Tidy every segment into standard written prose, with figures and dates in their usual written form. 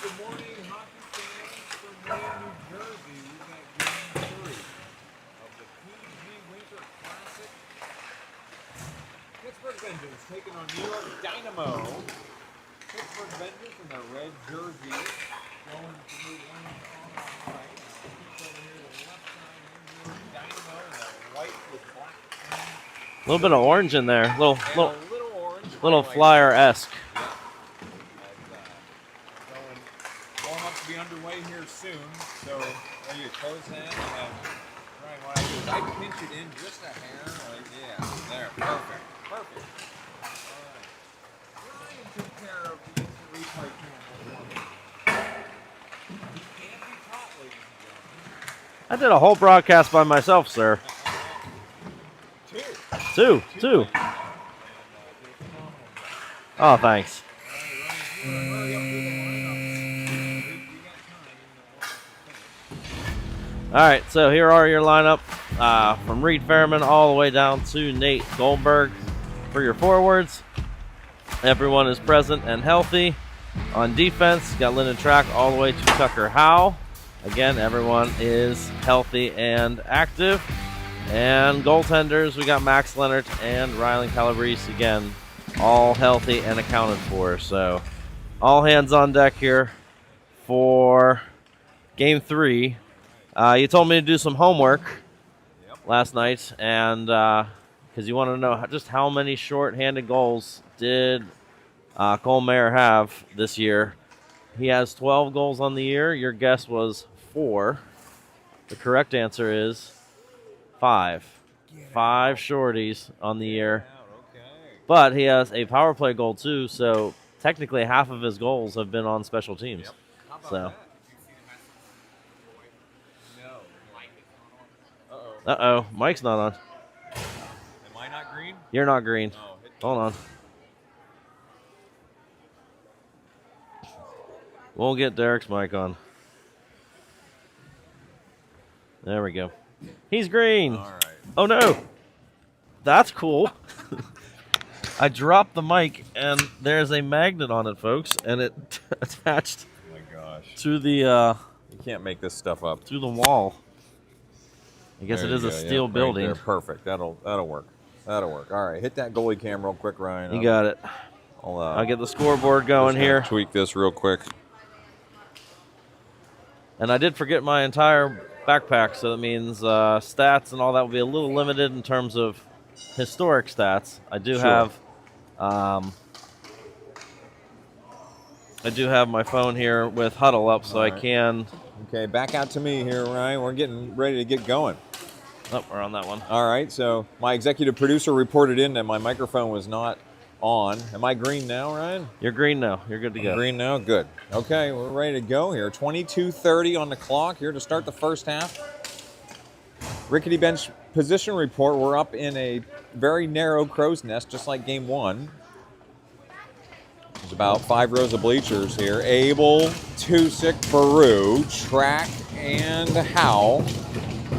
good morning, hockey fans from Wayne, New Jersey. We've got game 3 of the PG Winter Classic. Pittsburgh Vengeance taking on New York Dynamo. Pittsburgh Vengeance in their red jerseys going to move lanes on the right. Over here to the left side, New York Dynamo in the white with black. A little bit of orange in there, little orange, little flyer-esque. Warm-up to be underway here soon. So, are you close that? Right, what I do is I pinch it in just a hair. Yeah, there, perfect. All right. Ryan took care of the instant replay camera. He can't be caught, ladies and gentlemen. I did a whole broadcast by myself, sir. Two. Oh, thanks. All right, so here are your lineup from Reed Fairman all the way down to Nate Goldberg for your forwards. Everyone is present and healthy. On defense, got Lyndon Track all the way to Tucker Howe. Again, everyone is healthy and active. And goaltenders, we got Max Leonard and Rylan Calabrese, again, all healthy and accounted for. So all hands on deck here for Game 3. You told me to do some homework last night, and because you want to know just how many short-handed goals did Cole Mayer have this year. He has 12 goals on the year. Your guess was 4. The correct answer is 5. 5 shorties on the year. But he has a power play goal too, so technically half of his goals have been on special teams. So. Uh-oh, Mike's not on. Am I not green? You're not green. Oh, hold on. We'll get Derek's mic on. There we go. He's green. All right. Oh, no. That's cool. I dropped the mic, and there's a magnet on it, folks, and it attached to the you can't make this stuff up. To the wall. I guess there it is a steel building. Right there. Perfect. That'll work. That'll work. All right, hit that goalie cam real quick, Ryan. You got it. I'll get the scoreboard going here. Tweak this real quick. And I did forget my entire backpack, so that means stats and all that will be a little limited in terms of historic stats. I do have my phone here with Huddle up, so I can. Okay, back out to me here, Ryan. We're getting ready to get going. Oh, we're on that one. All right, so my executive producer reported in that my microphone was not on. Am I green now, Ryan? You're green now. You're good to go. Green now? Good. Okay, we're ready to go here. 22:30 on the clock here to start the first half. Rickety Bench position report. We're up in a very narrow crow's nest, just like Game 1. There's about 5 rows of bleachers here. Abel, Tusick, Baru, Track, and Howe.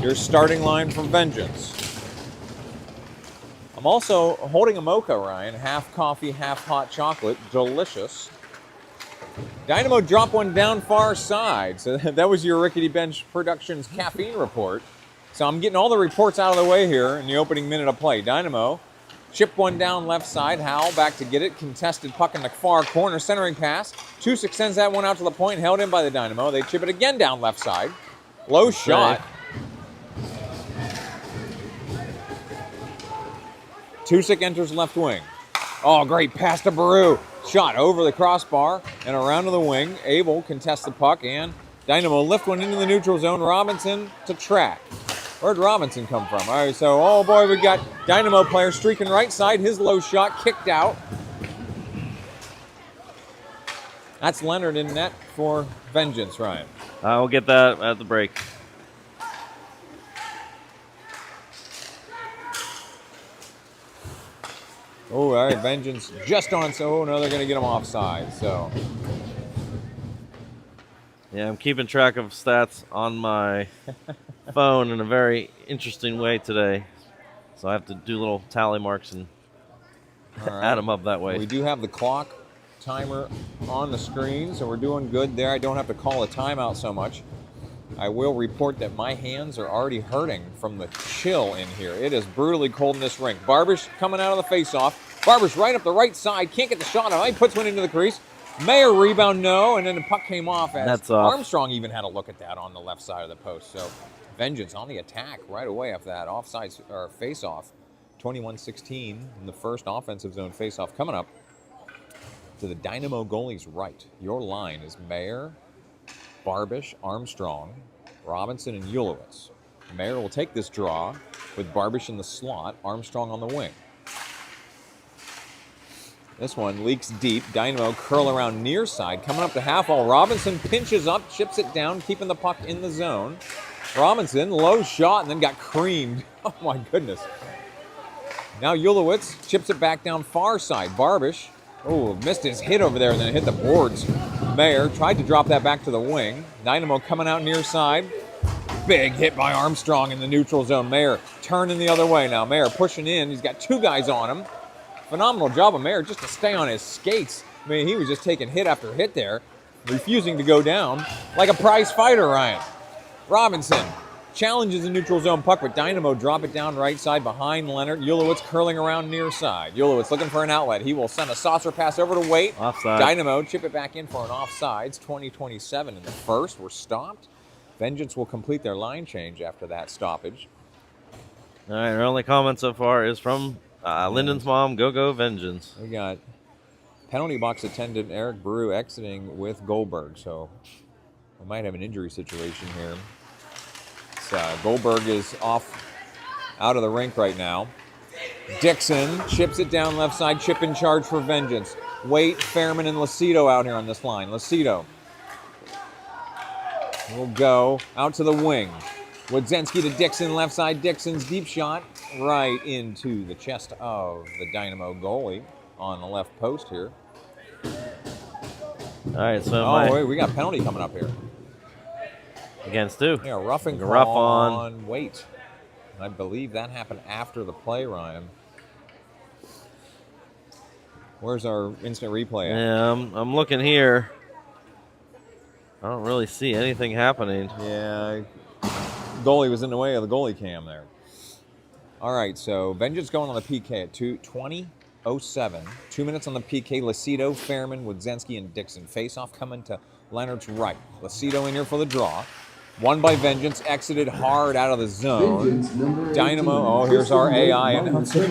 Your starting line from Vengeance. I'm also holding a mocha, Ryan. Half coffee, half hot chocolate. Delicious. Dynamo dropped one down far side. So that was your Rickety Bench Productions caffeine report. So I'm getting all the reports out of the way here in the opening minute of play. Dynamo chipped one down left side. Howell back to get it. Contested puck in the far corner. Centering pass. Tusick sends that one out to the point. Held in by the Dynamo. They chip it again down left side. Low shot. Tusick enters left wing. Oh, great pass to Baru. Shot over the crossbar and around to the wing. Abel contests the puck, and Dynamo lift one into the neutral zone. Robinson to Track. Where'd Robinson come from? All right, so, oh boy, we got Dynamo player streaking right side. His low shot kicked out. That's Leonard in net for Vengeance, Ryan. I'll get that at the break. Oh, all right, Vengeance just on. So, no, they're going to get him offside. So, yeah, I'm keeping track of stats on my phone in a very interesting way today. So I have to do little tally marks and add them up that way. We do have the clock timer on the screen, so we're doing good there. I don't have to call a timeout so much. I will report that my hands are already hurting from the chill in here. It is brutally cold in this rink. Barbish coming out of the face-off. Barbish right up the right side. Can't get the shot on. He puts one into the crease. Mayer rebound, no, and then the puck came off as That's off. Armstrong even had a look at that on the left side of the post. So Vengeance on the attack right away after that offside or face-off. 21-16 in the first offensive zone face-off coming up to the Dynamo goalie's right. Your line is Mayer, Barbish, Armstrong, Robinson, and Ulowitz. Mayer will take this draw with Barbish in the slot, Armstrong on the wing. This one leaks deep. Dynamo curl around near side. Coming up to half wall. Robinson pinches up, chips it down, keeping the puck in the zone. Robinson, low shot, and then got creamed. Oh my goodness. Now Ulowitz chips it back down far side. Barbish, missed his hit over there and then hit the boards. Mayer tried to drop that back to the wing. Dynamo coming out near side. Big hit by Armstrong in the neutral zone. Mayer turning the other way now. Mayer pushing in. He's got two guys on him. Phenomenal job of Mayer just to stay on his skates. I mean, he was just taking hit after hit there, refusing to go down like a prize fighter, Ryan. Robinson challenges the neutral zone puck, but Dynamo drop it down right side behind Leonard. Ulowitz curling around near side. Ulowitz looking for an outlet. He will send a saucer pass over to Waite. Offside. Dynamo chip it back in for an offsides. 20-27 in the first. We're stopped. Vengeance will complete their line change after that stoppage. All right, our only comment so far is from Lyndon's mom, Go Vengeance. We got penalty box attendant Eric Brew exiting with Goldberg, so we might have an injury situation here. Goldberg is off out of the rink right now. Dixon chips it down left side, chip in charge for Vengeance. Waite, Fairman, and Lucido out here on this line. Lucido will go out to the wing. Wodzenski to Dixon, left side. Dixon's deep shot right into the chest of the Dynamo goalie on the left post here. All right, so wait, we got penalty coming up here. Against who? Yeah, roughing rough on Waite. I believe that happened after the play, Ryan. Where's our instant replay at? Yeah, I'm looking here. I don't really see anything happening. Yeah, goalie was in the way of the goalie cam there. All right, so Vengeance going on the PK at 20:07. 2 minutes on the PK. Lucido, Fairman, Wodzenski, and Dixon. Face-off coming to Leonard's right. Lucido in here for the draw. Won by Vengeance, exited hard out of the zone. Dynamo, here's our AI announcer.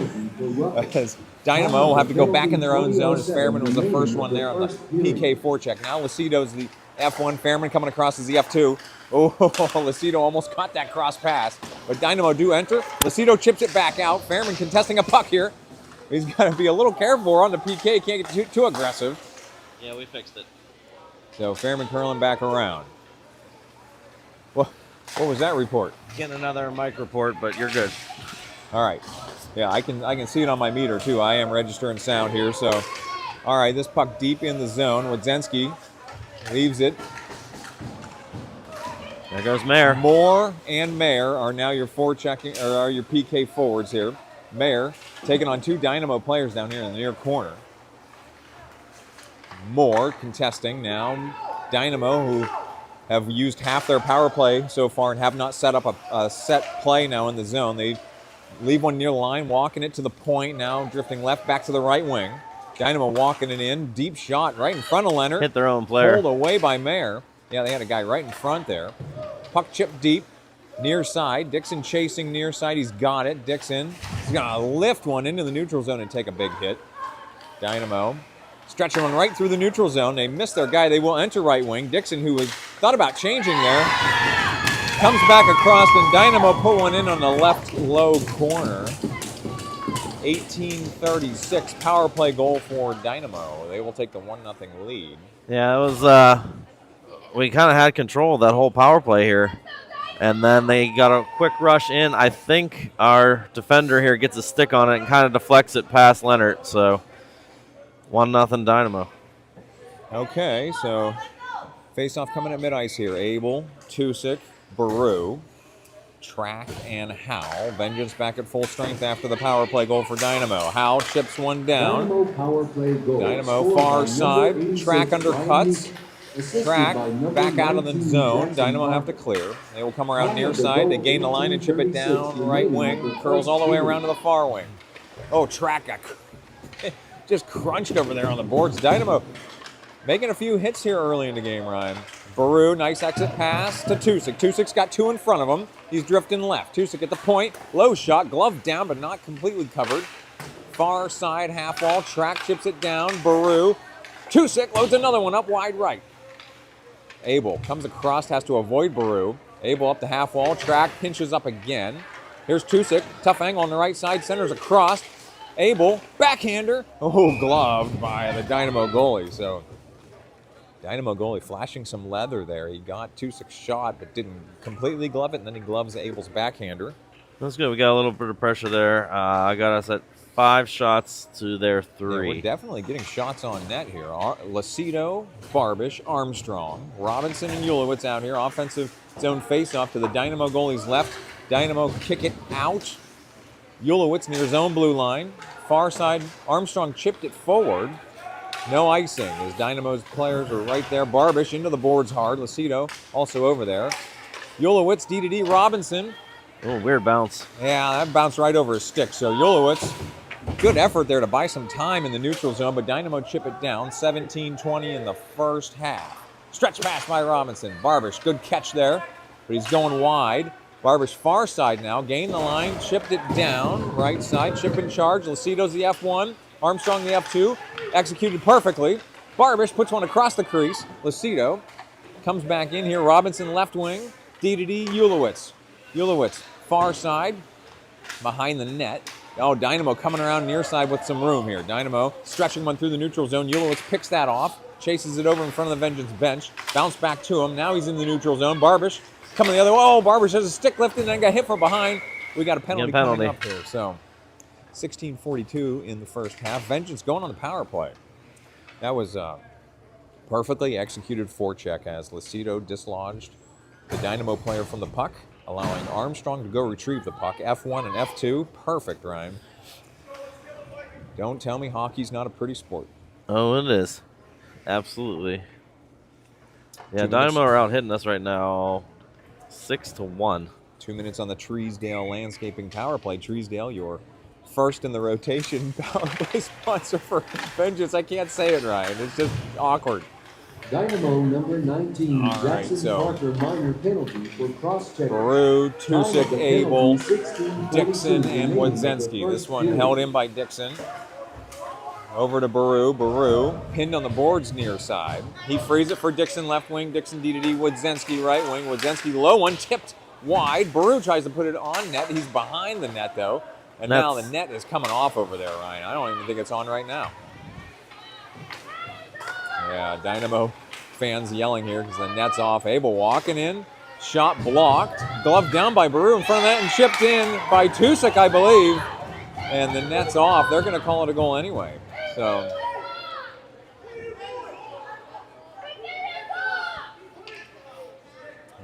Dynamo will have to go back in their own zone as Fairman was the first one there on the PK forecheck. Now Lucido's the F1, Fairman coming across as the F2. Lucido almost caught that cross pass, but Dynamo do enter. Lucido chips it back out. Fairman contesting a puck here. He's got to be a little careful on the PK. Can't get too aggressive. Yeah, we fixed it. So Fairman curling back around. What was that report? Getting another mic report, but you're good. All right. Yeah, I can see it on my meter too. I am registering sound here. So, all right, this puck deep in the zone. Wodzenski leaves it. There goes Mayer. Moore and Mayer are now your forechecking or are your PK forwards here. Mayer taking on two Dynamo players down here in the near corner. Moore contesting now. Dynamo, who have used half their power play so far and have not set up a set play now in the zone. They leave one near the line, walking it to the point, now drifting left back to the right wing. Dynamo walking it in, deep shot right in front of Leonard. Hit their own player. Pulled away by Mayer. Yeah, they had a guy right in front there. Puck chipped deep, near side. Dixon chasing near side, he's got it. Dixon is gonna lift one into the neutral zone and take a big hit. Dynamo stretching one right through the neutral zone. They miss their guy. They will enter right wing. Dixon, who was thought about changing there, comes back across, and Dynamo put one in on the left low corner. 18:36 power play goal for Dynamo. They will take the 1-0 lead. Yeah, it was. We kind of had control of that whole power play here, and then they got a quick rush in. I think our defender here gets a stick on it and kind of deflects it past Leonard. So 1-0 Dynamo. Okay, so face-off coming at mid-ice here. Abel, Tusick, Baru. Track and Howe. Vengeance back at full strength after the power play goal for Dynamo. Howe chips one down. Dynamo power play goal. Dynamo far side. Track undercuts. Track back out of the zone. Dynamo have to clear. They will come around near side. They gain the line and chip it down right wing. Curls all the way around to the far wing. Oh, Track got just crunched over there on the boards. Dynamo making a few hits here early in the game, Ryan. Baru, nice exit pass to Tusic. Tusic's got two in front of him. He's drifting left. Tusic at the point. Low shot, glove down, but not completely covered. Far side half wall. Track chips it down. Baru. Tusic loads another one up wide right. Abel comes across, has to avoid Baru. Abel up the half wall. Track pinches up again. Here's Tusic. Tough angle on the right side. Centers across. Abel, backhander. Oh, gloved by the Dynamo goalie. So Dynamo goalie flashing some leather there. He got Tusic's shot, but didn't completely glove it, and then he gloves Abel's backhander. That's good. We got a little bit of pressure there. I got us at 5 shots to their 3. Yeah, we're definitely getting shots on net here. Lacido, Barbish, Armstrong, Robinson, and Ulowitz out here. Offensive zone face-off to the Dynamo goalie's left. Dynamo kick it out. Ulowitz near zone blue line. Far side, Armstrong chipped it forward. No icing as Dynamo's players are right there. Barbish into the boards hard. Lacido also over there. Ulowitz, D-to-D, Robinson. Oh, weird bounce. Yeah, that bounced right over his stick. So Ulowitz, good effort there to buy some time in the neutral zone, but Dynamo chip it down. 17-20 in the first half. Stretch pass by Robinson. Barbish, good catch there, but he's going wide. Barbish far side now, gained the line, chipped it down. Right side, chip in charge. Lacido's the F1, Armstrong the F2. Executed perfectly. Barbish puts one across the crease. Lacido comes back in here. Robinson left wing. D-to-D, Ulowitz. Ulowitz far side, behind the net. Oh, Dynamo coming around near side with some room here. Dynamo stretching one through the neutral zone. Ulowitz picks that off, chases it over in front of the Vengeance bench. Bounce back to him. Now he's in the neutral zone. Barbish coming the other way. Oh, Barbish has a stick lifted and then got hit from behind. We got a penalty coming up here. So 16:42 in the first half. Vengeance going on the power play. That was perfectly executed forecheck as Lacido dislodged the Dynamo player from the puck, allowing Armstrong to go retrieve the puck. F1 and F2. Perfect, Ryan. Don't tell me hockey's not a pretty sport. Oh, it is. Absolutely. Yeah, Dynamo are out hitting us right now 6-1. 2 minutes on the Treesdale Landscaping power play. Treesdale, your first in the rotation power play sponsor for Vengeance. I can't say it, Ryan. It's just awkward. Dynamo number 19, All right, Jackson so Parker, minor penalty for cross-check. Baru, Tusic, Abel, 16-22 Dixon, and remaining of the Wodzensky. first This one period. held in by Dixon. Over to Baru. Baru pinned on the boards near side. He frees it for Dixon left wing. Dixon D-to-D. Wodzensky right wing. Wodzensky low one, tipped wide. Baru tries to put it on net. He's behind the net though. And now the net is coming off over there, Ryan. I don't even think it's on right now. Yeah, Dynamo fans yelling here because the net's off. Abel walking in. Shot blocked. Glove down by Baru in front of that and chipped in by Tusic, I believe. And the net's off. They're going to call it a goal anyway. So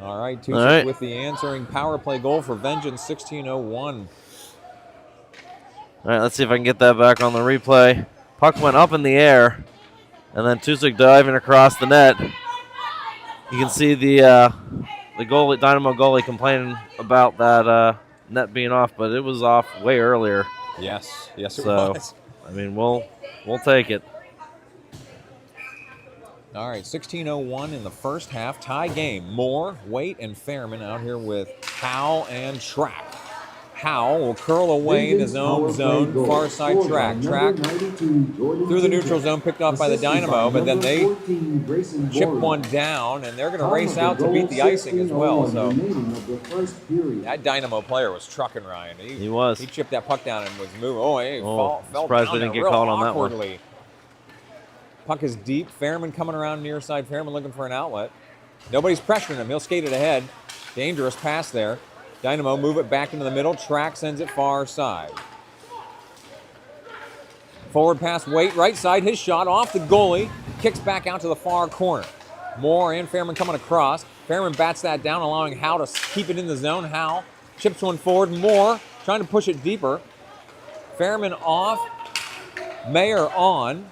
all right, Tusic with the answering power play goal for Vengeance, 16:01. All right, let's see if I can get that back on the replay. Puck went up in the air, and then Tusic diving across the net. You can see the goalie, Dynamo goalie, complaining about that net being off, but it was off way earlier. Yes, it was. I mean, we'll take it. All right, 16:01 in the first half, tie game. Moore, Waite, and Fairman out here with Howe and Track. Howe will curl away in his own zone, far side Track. Track through the neutral zone, picked off by the Dynamo, but then they chip one down, and they're going to race out to beat the icing as well. So that Dynamo player was trucking, Ryan. He was. He chipped that puck down and was moving. Fell surprised down we didn't get real called on that awkwardly. one. Puck is deep. Fairman coming around near side. Fairman looking for an outlet. Nobody's pressuring him. He'll skate it ahead. Dangerous pass there. Dynamo move it back into the middle. Track sends it far side. Forward pass, Waite, right side. His shot off the goalie. Kicks back out to the far corner. Moore and Fairman coming across. Fairman bats that down, allowing Howe to keep it in the zone. Howe Chips one forward, Moore trying to push it deeper. Fairman off, Mayer on.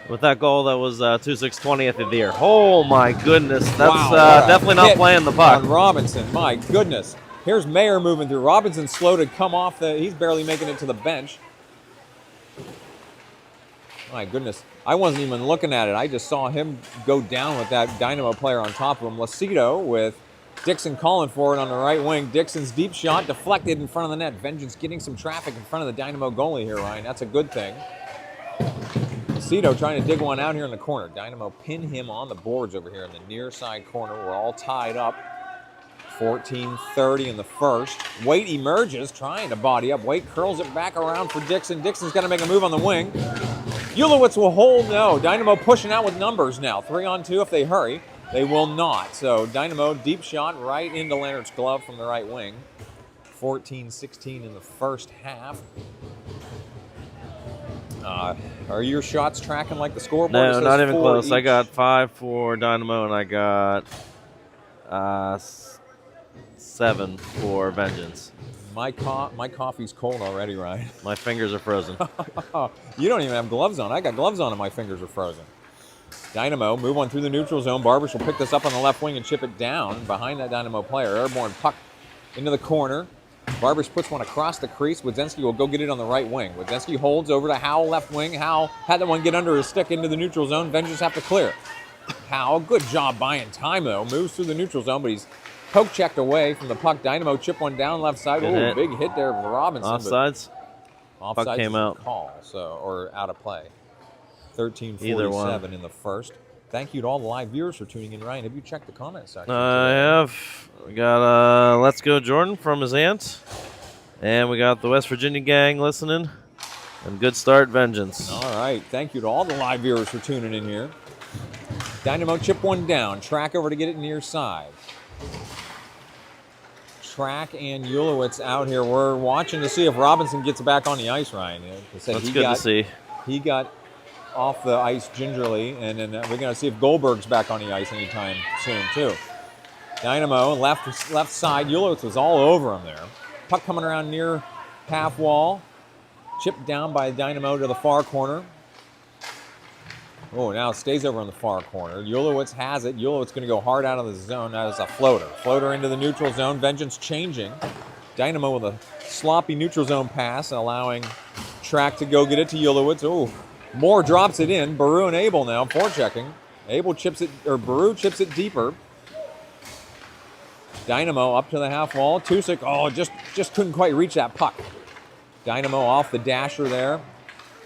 With that goal, that was 2-6 20th of the year. Oh my goodness, that's Wow, definitely not hit playing the puck. on Robinson, my goodness. Here's Mayer moving through. Robinson's slow to come off he's barely making it to the bench. My goodness, I wasn't even looking at it. I just saw him go down with that Dynamo player on top of him. Lacido with Dixon calling for it on the right wing. Dixon's deep shot deflected in front of the net. Vengeance getting some traffic in front of the Dynamo goalie here, Ryan. That's a good thing. Lacido trying to dig one out here in the corner. Dynamo pin him on the boards over here in the near side corner. We're all tied up. 14:30 in the first. Waite emerges, trying to body up. Waite curls it back around for Dixon. Dixon's got to make a move on the wing. Ulowitz will hold, no. Dynamo pushing out with numbers now. 3-on-2 if they hurry. They will not. So Dynamo deep shot right into Leonard's glove from the right wing. 14-16 in the first half. Are your shots tracking like the scoreboard? No, not even close. Each. I got 5 for Dynamo, and I got 7 for Vengeance. My coffee's cold already, Ryan. My fingers are frozen. You don't even have gloves on. I got gloves on and my fingers are frozen. Dynamo move on through the neutral zone. Barbish will pick this up on the left wing and chip it down behind that Dynamo player. Airborne puck into the corner. Barbish puts one across the crease. Wadzenski will go get it on the right wing. Wadzenski holds over to Howell, left wing. Howell had that one get under his stick into the neutral zone. Vengeance have to clear it. Howell, good job buying time though. Moves through the neutral zone, but he's poke checked away from the puck. Dynamo chip one down left side. Oh, big hit there from Robinson. Offsides. Offsides puck came out. Call, or out of play. 13:47 in the first. Thank you to all the live viewers for tuning in. Ryan, have you checked the comment section? I have. We got Let's Go Jordan from his aunt. And we got the West Virginia gang listening. And Good Start Vengeance. All right. Thank you to all the live viewers for tuning in here. Dynamo chip one down. Track over to get it near side. Track and Ulowitz out here. We're watching to see if Robinson gets back on the ice, Ryan. That's good to see. He got off the ice gingerly, and then we're going to see if Goldberg's back on the ice anytime soon, too. Dynamo, left side. Ulowitz was all over him there. Puck coming around near half wall. Chipped down by Dynamo to the far corner. Oh, now it stays over on the far corner. Ulowitz has it. Ulowitz going to go hard out of the zone. That is a floater. Floater into the neutral zone. Vengeance changing. Dynamo with a sloppy neutral zone pass, allowing Track to go get it to Ulowitz. Oh, Moore drops it in. Baru and Abel now forechecking. Abel chips it, or Baru chips it deeper. Dynamo up to the half wall. Tusik, just couldn't quite reach that puck. Dynamo off the dasher there.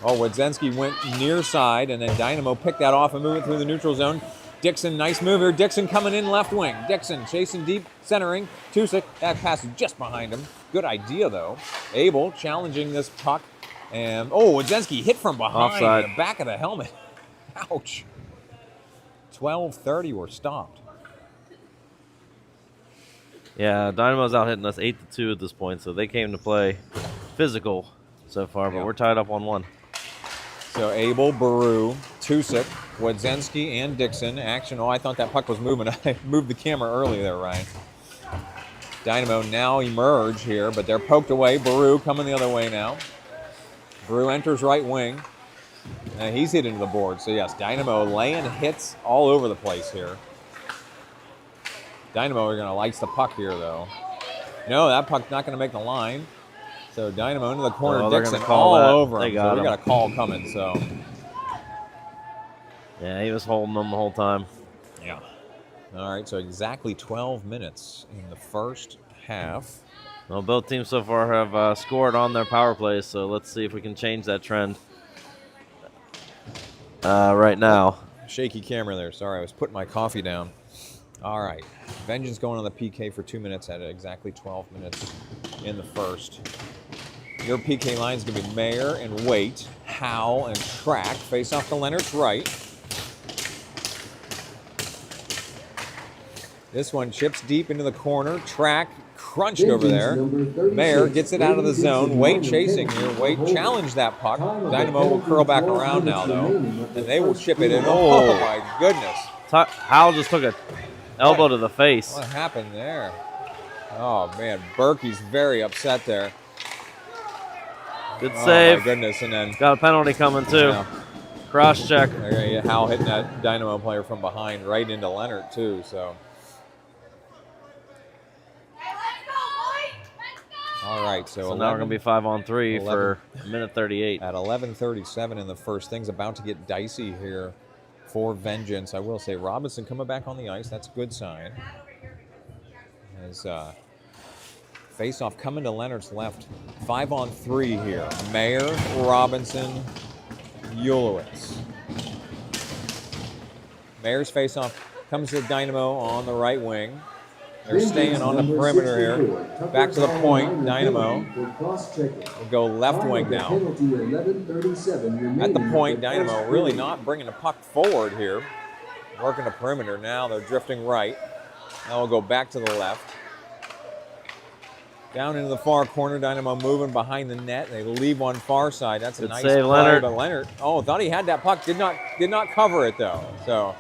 Oh, Wadzenski went near side, and then Dynamo picked that off and moved it through the neutral zone. Dixon, nice move here. Dixon coming in left wing. Dixon chasing deep, centering. Tusik, that pass is just behind him. Good idea, though. Abel challenging this puck. And, Wadzenski hit from behind. Offside. The back of the helmet. Ouch. 12:30, we're stopped. Yeah, Dynamo's out hitting us 8-2 at this point, so they came to play physical so far, but we're tied up on 1. So Abel, Baru, Tusik, Wadzenski, and Dixon. Action. I thought that puck was moving. I moved the camera early there, Ryan. Dynamo now emerge here, but they're poked away. Baru coming the other way now. Baru enters right wing. And he's hit into the board. So, yes, Dynamo laying hits all over the place here. Dynamo are going to lights the puck here, though. No, that puck's not going to make the line. So Dynamo into the corner. Dixon all over him. So we got a call coming. So yeah, he was holding them the whole time. Yeah. All right. So exactly 12 minutes in the first half. Well, both teams so far have scored on their power plays. So let's see if we can change that trend right now. Shaky camera there. Sorry, I was putting my coffee down. All right. Vengeance going on the PK for 2 minutes at exactly 12 minutes in the first. Your PK line is going to be Mayer and Waite, Howell and Track. Face off to Leonard's right. This one chips deep into the corner. Track crunched over there. Mayer gets it out of the zone. Waite chasing here. Waite challenged that puck. Dynamo will curl back around now, though. And they will chip it in. Oh, my goodness. Howell just took a elbow to the face. What happened there? Oh, man, Berkey's very upset there. Good Oh, save. my goodness, and then Got a penalty coming too. Yeah. Cross check. they're going to get Hal hitting that Dynamo player from behind right into Leonard, too, so. All right, so, So now we're going to be 5-on-3 for 1:38. At 11:37 in the first, things about to get dicey here for Vengeance. I will say Robinson coming back on the ice. That's a good sign. As face-off coming to Leonard's left. 5-on-3 here. Mayer, Robinson, Ulowitz. Mayer's face-off comes to Dynamo on the right wing. They're staying on the perimeter here. Back to the point, Dynamo. We'll go left wing now. At the point, Dynamo really not bringing the puck forward here. Working the perimeter. Now they're drifting right. Now we'll go back to the left. Down into the far corner, Dynamo moving behind the net. They leave one far side. That's a Good nice save, play, Leonard. but Leonard, thought he had that puck. Did not cover it though. So,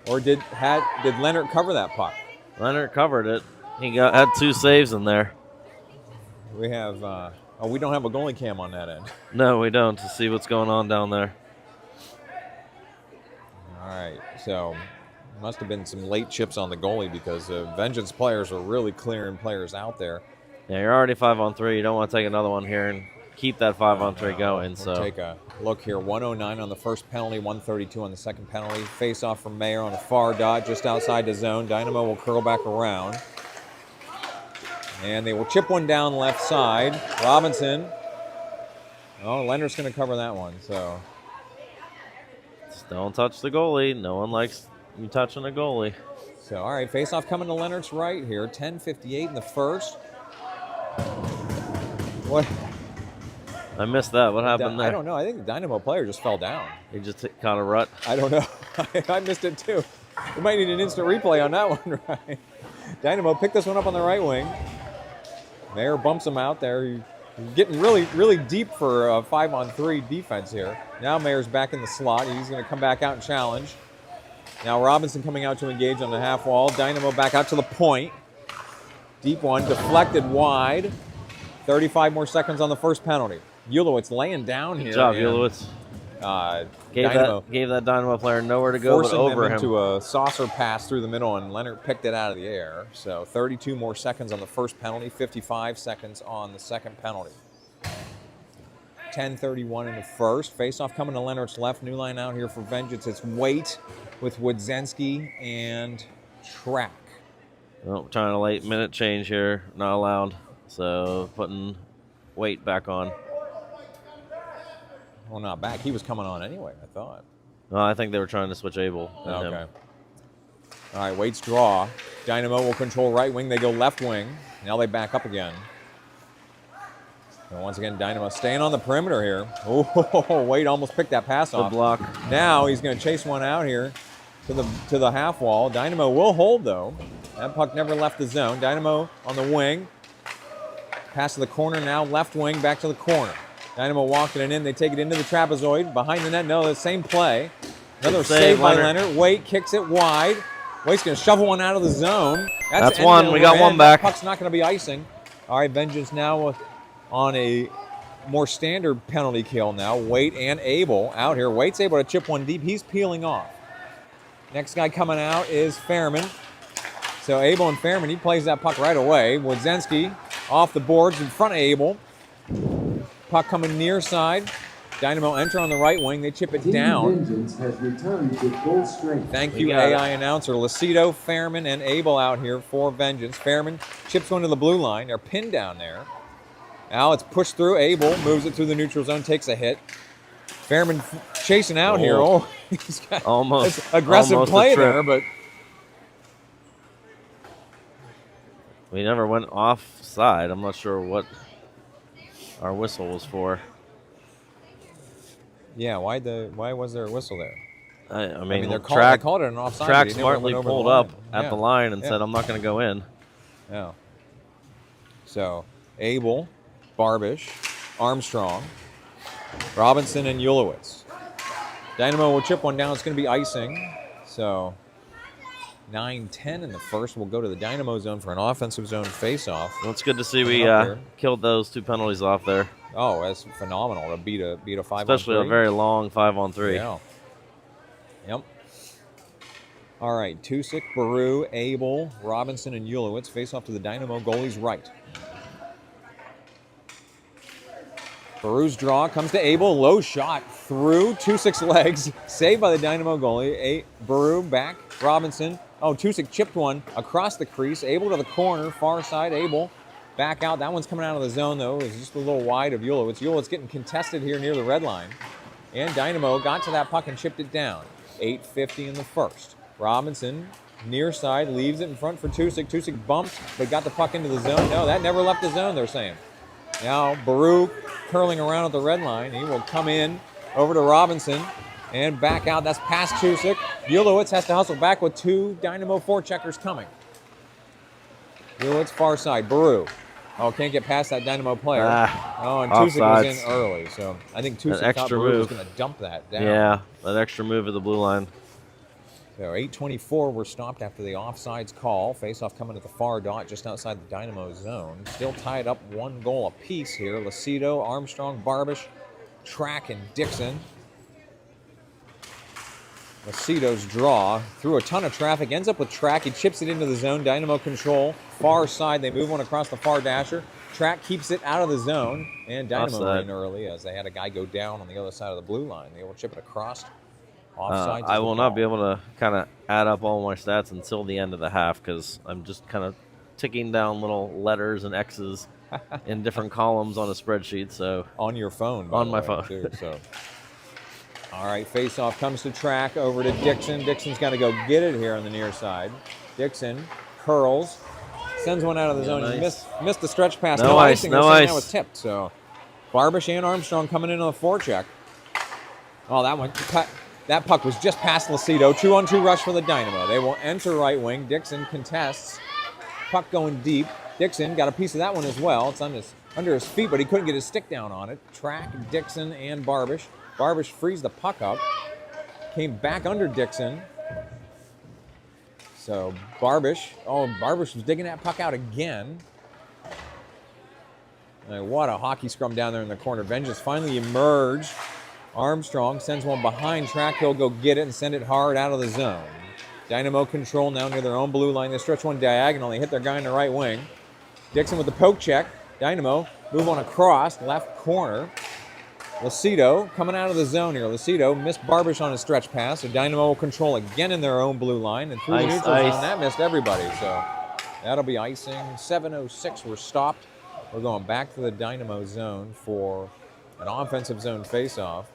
or did Leonard cover that puck? Leonard covered it. He had 2 saves in there. We have. We don't have a goalie cam on that end. No, we don't, to see what's going on down there. All right, so must have been some late chips on the goalie because Vengeance players are really clearing players out there. Yeah, you're already 5-on-3. You don't want to take another one here and keep that 5-on-3 going. We'll So take a look here. 109 on the first penalty, 132 on the second penalty. Face off from Mayer on the far dot, just outside the zone. Dynamo will curl back around. And they will chip one down left side. Robinson. Oh, Leonard's going to cover that one. So just don't touch the goalie. No one likes you touching a goalie. So, all right, face-off coming to Leonard's right here. 10:58 in the first. What? I missed that. What happened there? I don't know. I think the Dynamo player just fell down. He just caught a rut. I don't know. I missed it too. We might need an instant replay on that one, right? Dynamo picked this one up on the right wing. Mayer bumps him out there. He's getting really, really deep for a 5-on-3 defense here. Now Mayer's back in the slot. He's going to come back out and challenge. Now Robinson coming out to engage on the half wall. Dynamo back out to the point. Deep one, deflected wide. 35 more seconds on the first penalty. Ulowitz laying down here. Good job, Ulowitz. Gave that Dynamo player nowhere to go but over them him. into a saucer pass through the middle, and Leonard picked it out of the air. So 32 more seconds on the first penalty, 55 seconds on the second penalty. 10:31 in the first. Face-off coming to Leonard's left. New line out here for Vengeance. It's Waite with Wodzensky and Track. Oh, trying a late minute change here. Not allowed. So putting Waite back on. Well, not back. He was coming on anyway, I thought. No, I think they were trying to switch Abel. And Okay. him. All right, Waite's draw. Dynamo will control right wing. They go left wing. Now they back up again. And once again, Dynamo staying on the perimeter here. Oh, Waite almost picked that pass off. Good block. Now he's going to chase one out here to the half wall. Dynamo will hold, though. That puck never left the zone. Dynamo on the wing. Pass to the corner now. Left wing back to the corner. Dynamo walking it in. They take it into the trapezoid. Behind the net. No, the same play. Another save by Leonard. Waite kicks it wide. Waite's going to shovel one out of the zone. That's one. We got one back. That puck's not going to be icing. All right, Vengeance now on a more standard penalty kill now. Waite and Abel out here. Waite's able to chip one deep. He's peeling off. Next guy coming out is Fairman. So Abel and Fairman, he plays that puck right away. Wodzensky off the boards in front of Abel. Puck coming near side. Dynamo enter on the right wing. They chip it down. Vengeance has returned to full strength. Thank you, AI announcer. Lacido, Fairman, and Abel out here for Vengeance. Fairman chips one to the blue line. They're pinned down there. Now it's pushed through. Abel moves it through the neutral zone, takes a hit. Fairman chasing out here. Oh, he's got almost aggressive play there, but we never went offside. I'm not sure what our whistle was for. yeah, why was there a whistle there? I mean, they Track called it an offside. Track but he never smartly went over pulled the line. up at the line and said, "I'm not going to go in." Yeah. So Abel, Barbish, Armstrong, Robinson, and Ulowitz. Dynamo will chip one down. It's going to be icing. So 9-10 in the first. We'll go to the Dynamo zone for an offensive zone face-off. Well, it's good to see we killed those 2 penalties off there. Oh, that's phenomenal to beat a 5-on-3. Especially a very long 5-on-3. Yeah. Yep. All right, Tusick, Baru, Abel, Robinson, and Ulowitz face off to the Dynamo goalie's right. Baru's draw comes to Abel, low shot through Tusick's legs, saved by the Dynamo goalie. Baru back, Robinson. Oh, Tusick chipped one across the crease. Abel to the corner, far side. Abel back out. That one's coming out of the zone, though. It was just a little wide of Ulowitz. Ulowitz getting contested here near the red line. And Dynamo got to that puck and chipped it down. 8:50 in the first. Robinson, near side, leaves it in front for Tusick. Tusick bumped, but got the puck into the zone. No, that never left the zone, they're saying. Now, Baru curling around at the red line. He will come in over to Robinson and back out. That's past Tusick. Ulowitz has to hustle back with 2 Dynamo forecheckers coming. Ulowitz far side. Baru. Oh, can't get past that Dynamo player. And Tusick was in early. So I think Tusick thought Baru was going to dump that down. Yeah, that extra move at the blue line. So 8:24 were stopped after the offsides call. Face-off coming at the far dot just outside the Dynamo zone. Still tied up 1 goal apiece here. Lucido, Armstrong, Barbish, Track, and Dixon. Lucido's draw through a ton of traffic. Ends up with Track. He chips it into the zone. Dynamo control. Far side. They move one across the far dasher. Track keeps it out of the zone. And Dynamo in early as they had a guy go down on the other side of the blue line. They will chip it across. I will not be able to kind of add up all my stats until the end of the half because I'm just kind of ticking down little letters and X's in different columns on a spreadsheet. So on your phone, on my phone. Too, so. All right, face-off comes to Track over to Dixon. Dixon's got to go get it here on the near side. Dixon curls, sends one out of the zone. Nice. He missed the stretch pass. No ice. No ice. That was tipped. So Barbish and Armstrong coming in on the forecheck. Oh, that one cut. That puck was just past Lucido. 2-on-2 rush for the Dynamo. They will enter right wing. Dixon contests. Puck going deep. Dixon got a piece of that one as well. It's under his feet, but he couldn't get his stick down on it. Track, Dixon, and Barbish. Barbish frees the puck up. Came back under Dixon. So Barbish was digging that puck out again. What a hockey scrum down there in the corner. Vengeance finally emerged. Armstrong sends one behind Track. He'll go get it and send it hard out of the zone. Dynamo control now near their own blue line. They stretch one diagonal. They hit their guy in the right wing. Dixon with the poke check. Dynamo move on across, left corner. Lucido coming out of the zone here. Lucido missed Barbish on his stretch pass. So Dynamo will control again in their own blue line. And through the neutral zone, that missed everybody. So that'll be icing. 7:06 were stopped. We're going back to the Dynamo zone for an offensive zone face-off.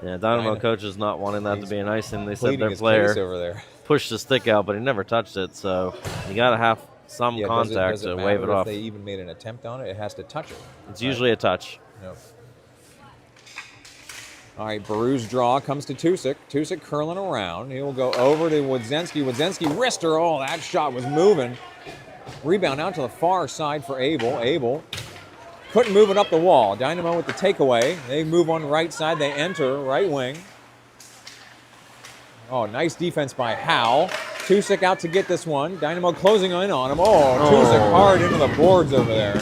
Yeah, Dynamo coach is not wanting that to be an icing. They said their player over there pushed the stick out, but he never touched it. So you got to have some contact to wave it off. If they even made an attempt on it, it has to touch it. It's usually a touch. Nope. All right, Baru's draw comes to Tusick. Tusick curling around. He will go over to Wodzenski. Wodzenski wrister. Oh, that shot was moving. Rebound out to the far side for Abel. Abel couldn't move it up the wall. Dynamo with the takeaway. They move on right side. They enter right wing. Oh, nice defense by Howe. Tusick out to get this one. Dynamo closing in on him. Tusick hard into the boards over there.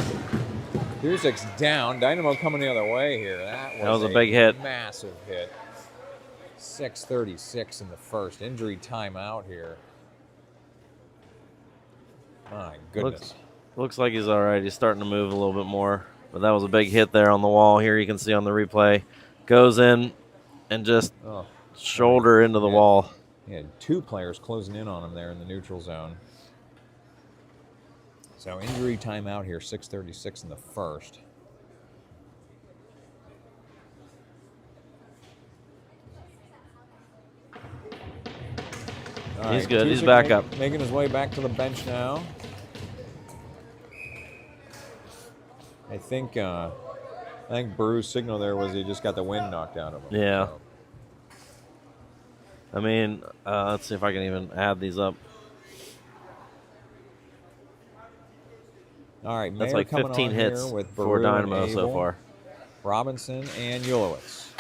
Tusick's down. Dynamo coming the other way here. That was a big hit. Massive hit. 6:36 in the first. Injury timeout here. My goodness. Looks like he's all right. He's starting to move a little bit more. But that was a big hit there on the wall. Here you can see on the replay. Goes in and just shoulder into the wall. He had 2 players closing in on him there in the neutral zone. So injury timeout here, 6:36 in the first. He's good. He's back up. Making his way back to the bench now. I think Baru's signal there was he just got the wind knocked out of him. Yeah. So. I mean, let's see if I can even add these up. All right, that's like 15 hits for Dynamo so far. Robinson and Ulowitz.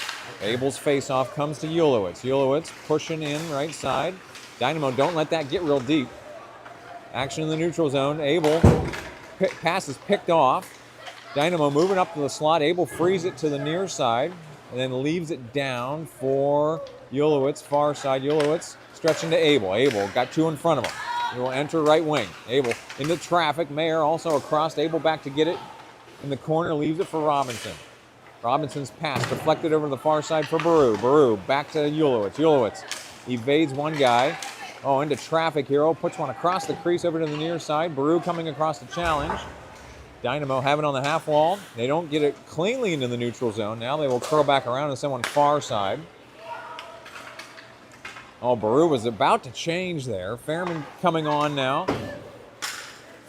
Abel's face-off comes to Ulowitz. Ulowitz pushing in right side. Dynamo, don't let that get real deep. Action in the neutral zone. Abel, pass is picked off. Dynamo moving up to the slot. Abel frees it to the near side and then leaves it down for Ulowitz, far side. Ulowitz stretching to Abel. Abel got 2 in front of him. He will enter right wing. Abel into traffic. Mayer also across. Abel back to get it in the corner. Leaves it for Robinson. Robinson's pass deflected over the far side for Baru. Baru back to Ulowitz. Ulowitz evades one guy. Oh, into traffic here. Oh, puts one across the crease over to the near side. Baru coming across the challenge. Dynamo have it on the half wall. They don't get it cleanly into the neutral zone. Now they will curl back around to someone far side. Oh, Baru was about to change there. Fairman coming on now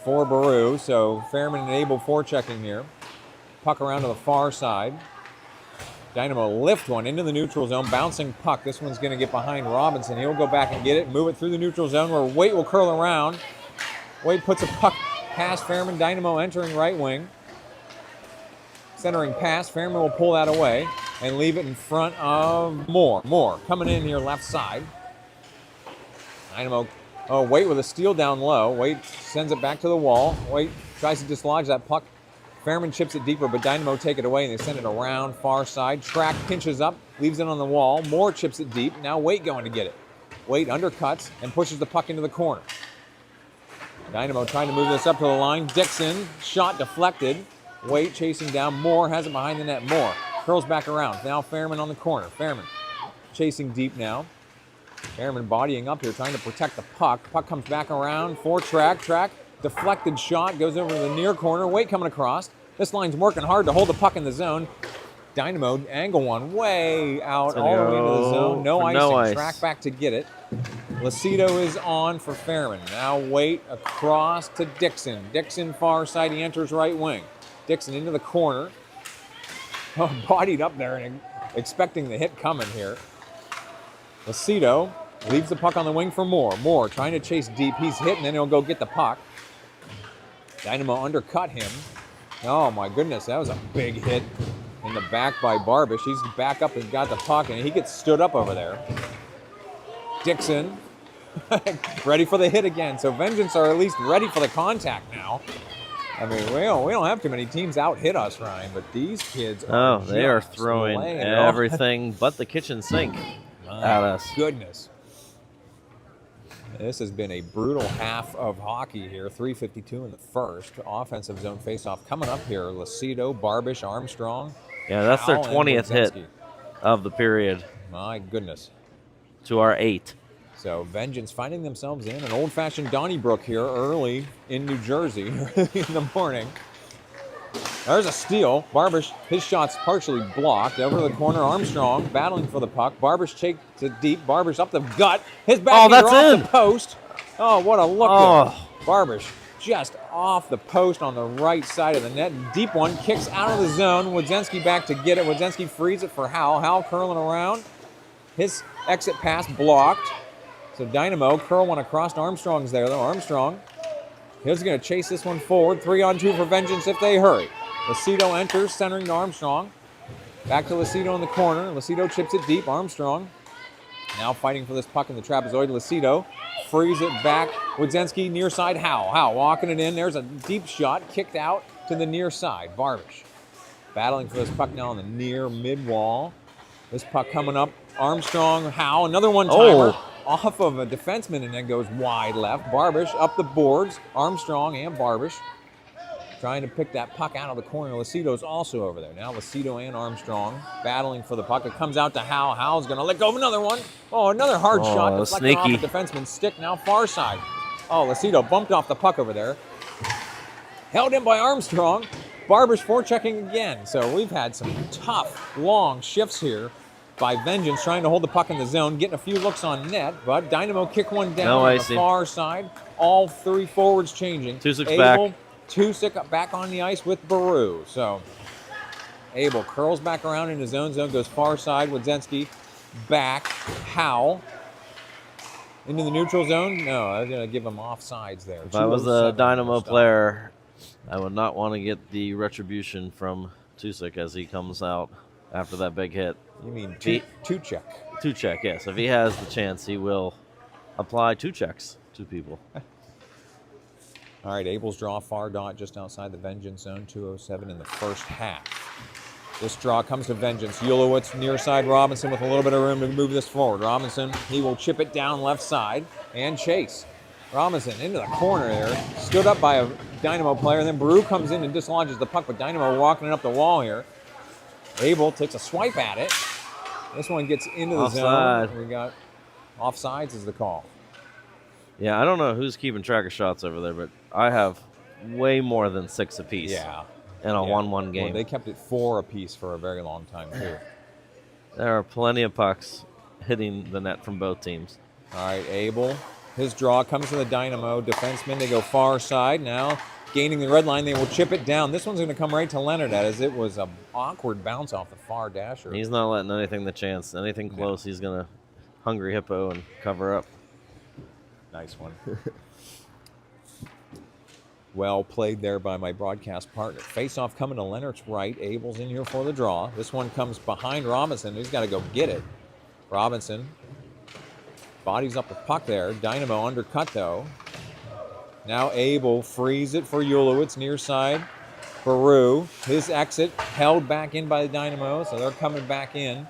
for Baru. So Fairman and Abel forechecking here. Puck around to the far side. Dynamo lift one into the neutral zone. Bouncing puck. This one's going to get behind Robinson. He'll go back and get it. Move it through the neutral zone where Waite will curl around. Waite puts a puck past Fairman. Dynamo entering right wing. Centering pass. Fairman will pull that away and leave it in front of Moore. Moore coming in here left side. Dynamo, Waite with a steal down low. Waite sends it back to the wall. Waite tries to dislodge that puck. Fairman chips it deeper, but Dynamo take it away and they send it around far side. Track pinches up, leaves it on the wall. Moore chips it deep. Now Waite going to get it. Waite undercuts and pushes the puck into the corner. Dynamo trying to move this up to the line. Dixon, shot deflected. Waite chasing down. Moore has it behind the net. Moore curls back around. Now Fairman on the corner. Fairman chasing deep now. Fairman bodying up here, trying to protect the puck. Puck comes back around for Track. Track, deflected shot, goes over to the near corner. Waite coming across. This line's working hard to hold the puck in the zone. Dynamo angle one way out all the way into the zone. No icing. No ice. Track back to get it. Lacido is on for Fairman. Now Waite across to Dixon. Dixon far side, he enters right wing. Dixon into the corner. Oh, bodied up there and expecting the hit coming here. Lacido leaves the puck on the wing for Moore. Moore trying to chase deep. He's hit and then he'll go get the puck. Dynamo undercut him. Oh my goodness, that was a big hit in the back by Barbish. He's back up and got the puck and he gets stood up over there. Dixon ready for the hit again. So Vengeance are at least ready for the contact now. I mean, we don't have too many teams out hit us, Ryan, but these kids are they are throwing everything but the kitchen sink at us. Goodness. This has been a brutal half of hockey here. 3:52 in the first. Offensive zone faceoff coming up here. Lacido, Barbish, Armstrong. Yeah, that's their Powell, 20th hit of the period. My goodness. To our 8. So Vengeance finding themselves in an old-fashioned Donnybrook here early in New Jersey in the morning. There's a steal. Barbish, his shot's partially blocked. Over the corner, Armstrong battling for the puck. Barbish chased it deep. Barbish up the gut. His back off in. the post. Oh, what a look there. Barbish just off the post on the right side of the net. Deep one, kicks out of the zone. Wodzinski back to get it. Wodzinski frees it for Howell. Howell curling around. His exit pass blocked. So Dynamo curl one across. Armstrong's there though. Armstrong, he's going to chase this one forward. 3-on-2 for Vengeance if they hurry. Lacido enters, centering to Armstrong. Back to Lacido in the corner. Lacido chips it deep. Armstrong now fighting for this puck in the trapezoid. Lacido frees it back. Wodzinski near side. Howell walking it in. There's a deep shot kicked out to the near side. Barbish battling for this puck now on the near mid wall. This puck coming up. Armstrong, Howell, another one-timer off of a defenseman and then goes wide left. Barbish up the boards. Armstrong and Barbish trying to pick that puck out of the corner. Lacido's also over there. Now Lacido and Armstrong battling for the puck. It comes out to Howell. Howell's going to let go of another one. Oh, another hard shot. Deflected off the defenseman's stick. Now far side. Oh, Lacido bumped off the puck over there. Held in by Armstrong. Barbish forechecking again. So we've had some tough, long shifts here by Vengeance trying to hold the puck in the zone, getting a few looks on net, but Dynamo kick one down on the far side. All three forwards changing. Tusik's back. Tusik back on the ice with Baru. So Abel curls back around in his own zone, goes far side. Wodzinski back. Howell into the neutral zone. No, I was going to give him offsides there. If I was a Dynamo player, I would not want to get the retribution from Tusik as he comes out after that big hit. You mean Tuchek? Tuchek, yes. If he has the chance, he will apply 2 checks to people. All right, Abel's draw, far dot just outside the Vengeance zone, 2:07 in the first half. This draw comes to Vengeance. Ulowitz near side Robinson with a little bit of room to move this forward. Robinson, he will chip it down left side and chase. Robinson into the corner there, stood up by a Dynamo player. Then Baru comes in and dislodges the puck, but Dynamo walking it up the wall here. Abel takes a swipe at it. This one gets into the Offside. zone. We got offsides is the call. Yeah, I don't know who's keeping track of shots over there, but I have way more than 6 apiece. Yeah. In a 1-1 game. Well, they kept it 4 apiece for a very long time, too. There are plenty of pucks hitting the net from both teams. All right, Abel. His draw comes to the Dynamo. Defensemen, they go far side. Now, gaining the red line, they will chip it down. This one's going to come right to Leonard as it was an awkward bounce off the far dasher. He's not letting anything the chance. Anything close, he's going to hungry hippo and cover up. Nice one. Well played there by my broadcast partner. Face-off coming to Leonard's right. Abel's in here for the draw. This one comes behind Robinson. He's got to go get it. Robinson bodies up the puck there. Dynamo undercut, though. Now Abel frees it for Ulowitz near side. Baru, his exit held back in by the Dynamo, so they're coming back in.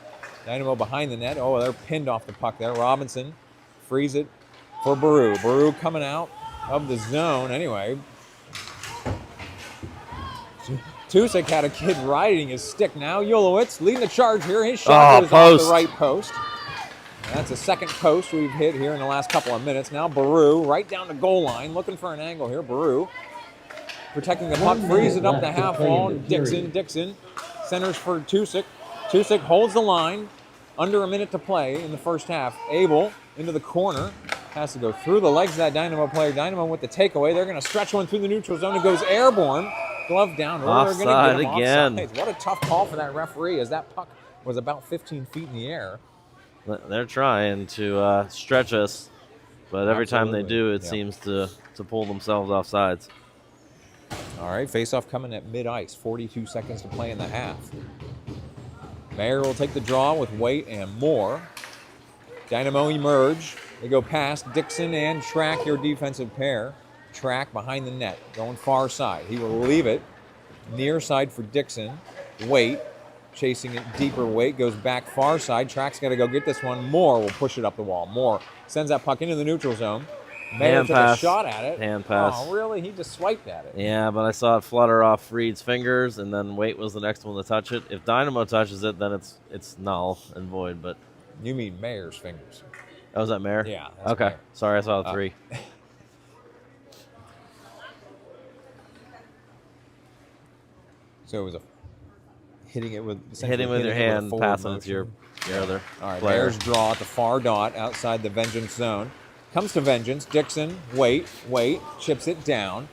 Dynamo behind the net. Oh, they're pinned off the puck there. Robinson frees it for Baru. Baru coming out of the zone anyway. Tusick had a kid riding his stick now. Ulowitz leading the charge here. His shot goes off the right post. And that's the second post we've hit here in the last couple of minutes. Now Baru right down the goal line, looking for an angle here. Baru protecting the puck, frees it up the half wall. Dixon centers for Tusick. Tusick holds the line. Under a minute to play in the first half. Abel into the corner. Has to go through the legs of that Dynamo player. Dynamo with the takeaway. They're going to stretch one through the neutral zone. It goes airborne. Glove down. Offside again. Offside. What a tough call for that referee as that puck was about 15 feet in the air. They're trying to stretch us, but every time they do, it Yeah. seems to pull themselves off sides. All right, face-off coming at mid-ice. 42 seconds to play in the half. Mayer will take the draw with Waite and Moore. Dynamo emerge. They go past Dixon and Track, your defensive pair. Track behind the net, going far side. He will leave it near side for Dixon. Waite, chasing it deeper. Waite goes back far side. Track's got to go get this one. Moore will push it up the wall. Moore sends that puck into the neutral zone. Mayer Hand took pass. a shot at it. Hand pass. Oh, really? He just swiped at it. Yeah, but I saw it flutter off Reed's fingers, and then Waite was the next one to touch it. If Dynamo touches it, then it's null and void. But You mean Mayer's fingers. oh, was that Mayer? Yeah, that's Okay. Mayer. Sorry, I saw the 3. So it was a hitting it with Hitting with your a hand, forward passing it to your motion. other All right, player. Bears draw at the far dot outside the Vengeance zone. Comes to Vengeance. Dixon, Waite, chips it down.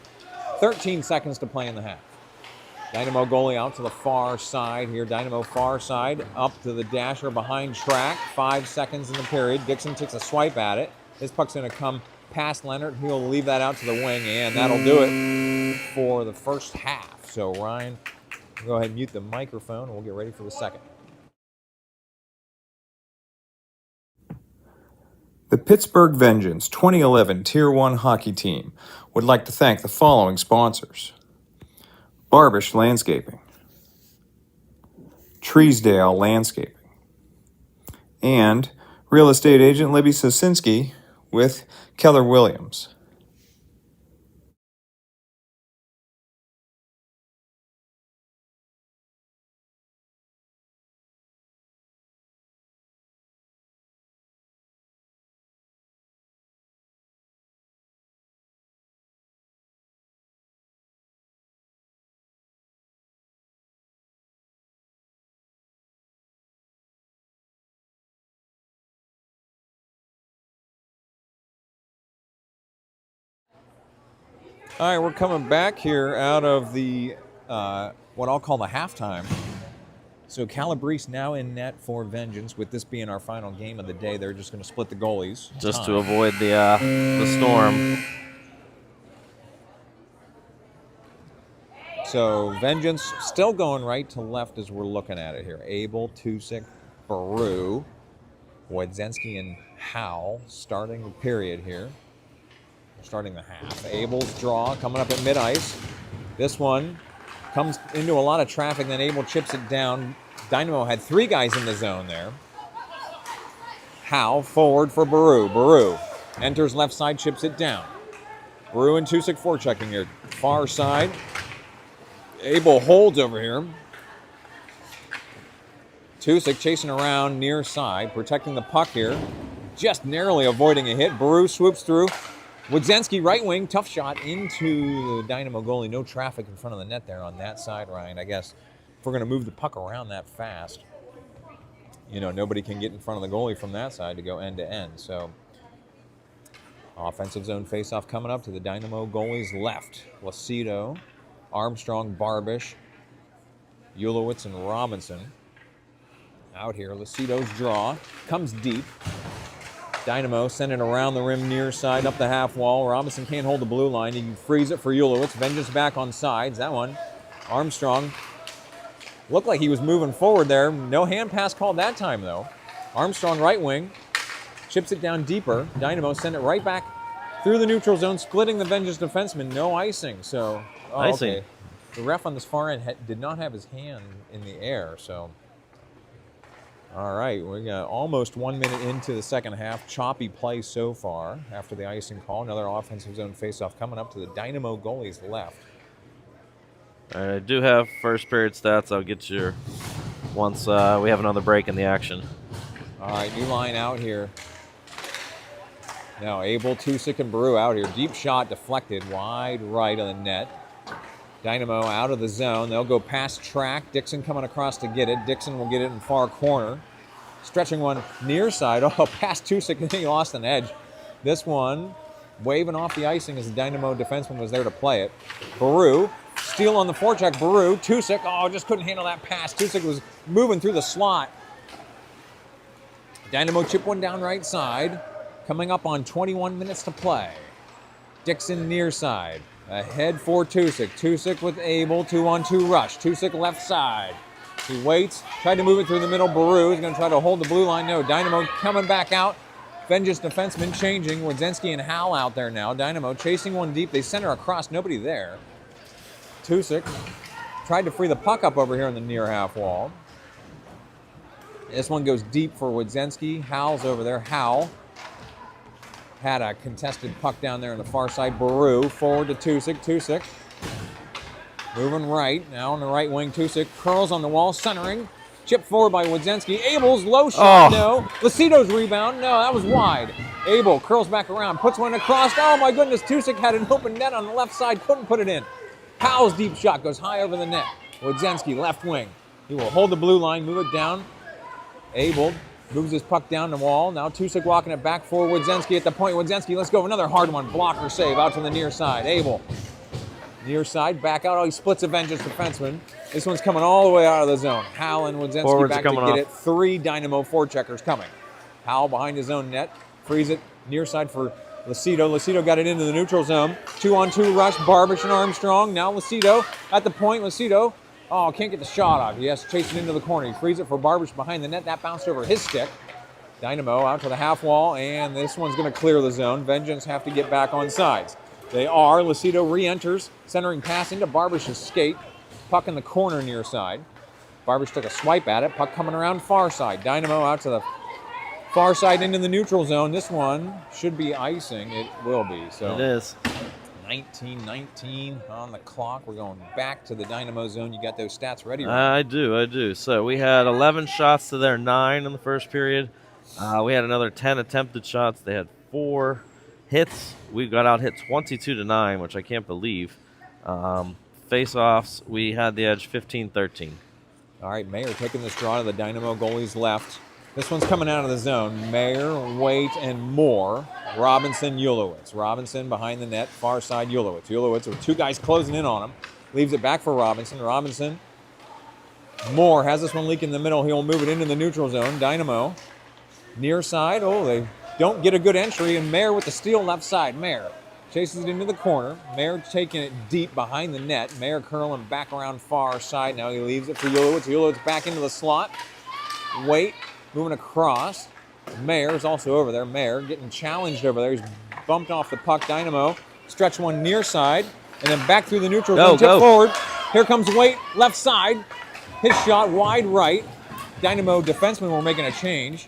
13 seconds to play in the half. Dynamo goalie out to the far side here. Dynamo far side up to the dasher behind Track. 5 seconds in the period. Dixon takes a swipe at it. His puck's going to come past Leonard. He'll leave that out to the wing, and that'll do it for the first half. So, Ryan, go ahead and mute the microphone, and we'll get ready for the second. The Pittsburgh Vengeance 2011 Tier 1 hockey team would like to thank the following sponsors: Barbish Landscaping, Treesdale Landscaping, and real estate agent Libby Sosinski with Keller Williams. All right, we're coming back here out of the, what I'll call the halftime. So Calabrese now in net for Vengeance. With this being our final game of the day, they're just going to split the goalies. Just to avoid the storm. So Vengeance still going right to left as we're looking at it here. Abel, Tusick, Baru. Wojciechowski and Howell starting the period here. Starting the half. Abel's draw coming up at mid-ice. This one comes into a lot of traffic, then Abel chips it down. Dynamo had 3 guys in the zone there. Howell forward for Baru. Baru enters left side, chips it down. Baru and Tusick forechecking here. Far side. Abel holds over here. Tusick chasing around near side, protecting the puck here. Just narrowly avoiding a hit. Baru swoops through. Wojciechowski right wing, tough shot into the Dynamo goalie. No traffic in front of the net there on that side, Ryan. I guess if we're going to move the puck around that fast, you know, nobody can get in front of the goalie from that side to go end to end. So offensive zone faceoff coming up to the Dynamo goalie's left. Lucido, Armstrong, Barbish, Ulowitz, and Robinson. Out here, Lucido's draw comes deep. Dynamo send it around the rim near side up the half wall. Robinson can't hold the blue line. He can freeze it for Ulowitz. Vengeance back on sides. That one, Armstrong looked like he was moving forward there. No hand pass called that time though. Armstrong right wing chips it down deeper. Dynamo send it right back through the neutral zone, splitting the Vengeance defenseman. No icing. So Icing. Okay. The ref on this far end did not have his hand in the air. So. All right, we got almost 1 minute into the second half. Choppy play so far after the icing call. Another offensive zone faceoff coming up to the Dynamo goalie's left. All right, I do have first period stats. I'll get you once we have another break in the action. All right, new line out here. Now Abel, Tusick, and Baru out here. Deep shot deflected wide right of the net. Dynamo out of the zone. They'll go past track. Dixon coming across to get it. Dixon will get it in far corner. Stretching one near side. Oh, past Tusick. He lost an edge. This one waving off the icing as the Dynamo defenseman was there to play it. Baru, steal on the forecheck. Baru, Tusick. Oh, just couldn't handle that pass. Tusick was moving through the slot. Dynamo chip one down right side. Coming up on 21 minutes to play. Dixon near side. Ahead for Tusick. Tusick with Abel, 2-on-2 rush. Tusick left side. He waits, tried to move it through the middle. Baru is going to try to hold the blue line. No, Dynamo coming back out. Vengeance defenseman changing. Wojciechowski and Howell out there now. Dynamo chasing one deep. They center across, nobody there. Tusick tried to free the puck up over here on the near half wall. This one goes deep for Wojciechowski. Howell's over there. Howell had a contested puck down there on the far side. Baru forward to Tusick. Tusick moving right. Now on the right wing, Tusick curls on the wall, centering. Chip forward by Wojciechowski. Abel's low shot, no. Lucido's rebound, no, that was wide. Abel curls back around, puts one across. Oh my goodness, Tusick had an open net on the left side, couldn't put it in. Howell's deep shot goes high over the net. Wojciechowski, left wing. He will hold the blue line, move it down. Abel moves his puck down the wall. Now Tusick walking it back for Wojciechowski at the point. Wojciechowski, let's go. Another hard one. Blocker save out to the near side. Abel. Near side, back out. Oh, he splits a Vengeance defenseman. This one's coming all the way out of the zone. Howell and Wojciechowski Forwards back to coming get off. it. 3 Dynamo forecheckers coming. Howell behind his own net. Frees it near side for Lucido. Lucido got it into the neutral zone. 2-on-2 rush. Barbish and Armstrong. Now Lucido at the point. Lucido. Oh, can't get the shot off. He has to chase it into the corner. He frees it for Barbish behind the net. That bounced over his stick. Dynamo out to the half wall, and this one's going to clear the zone. Vengeance have to get back on sides. They are. Lucido re-enters, centering pass into Barbish's skate. Puck in the corner near side. Barbish took a swipe at it. Puck coming around far side. Dynamo out to the far side into the neutral zone. This one should be icing. It will be. So It is. 19-19 on the clock. We're going back to the Dynamo zone. You got those stats ready, right? I do. So we had 11 shots to their 9 in the first period. We had another 10 attempted shots. They had 4 hits. We got out hit 22-9, which I can't believe. Face-offs, we had the edge 15-13. All right, Mayer taking this draw to the Dynamo goalie's left. This one's coming out of the zone. Mayer, Waite, and Moore. Robinson, Ulowitz. Robinson behind the net, far side, Ulowitz. Ulowitz with 2 guys closing in on him. Leaves it back for Robinson. Robinson. Moore has this one leak in the middle. He'll move it into the neutral zone. Dynamo. Near side. Oh, they don't get a good entry. And Mayer with the steal left side. Mayer chases it into the corner. Mayer taking it deep behind the net. Mayer curling back around far side. Now he leaves it for Ulowitz. Ulowitz back into the slot. Waite moving across. Mayer is also over there. Mayer getting challenged over there. He's bumped off the puck. Dynamo stretch one near side, and then back through the neutral zone, tip forward. Here comes Waite, left side. His shot wide right. Dynamo defensemen were making a change.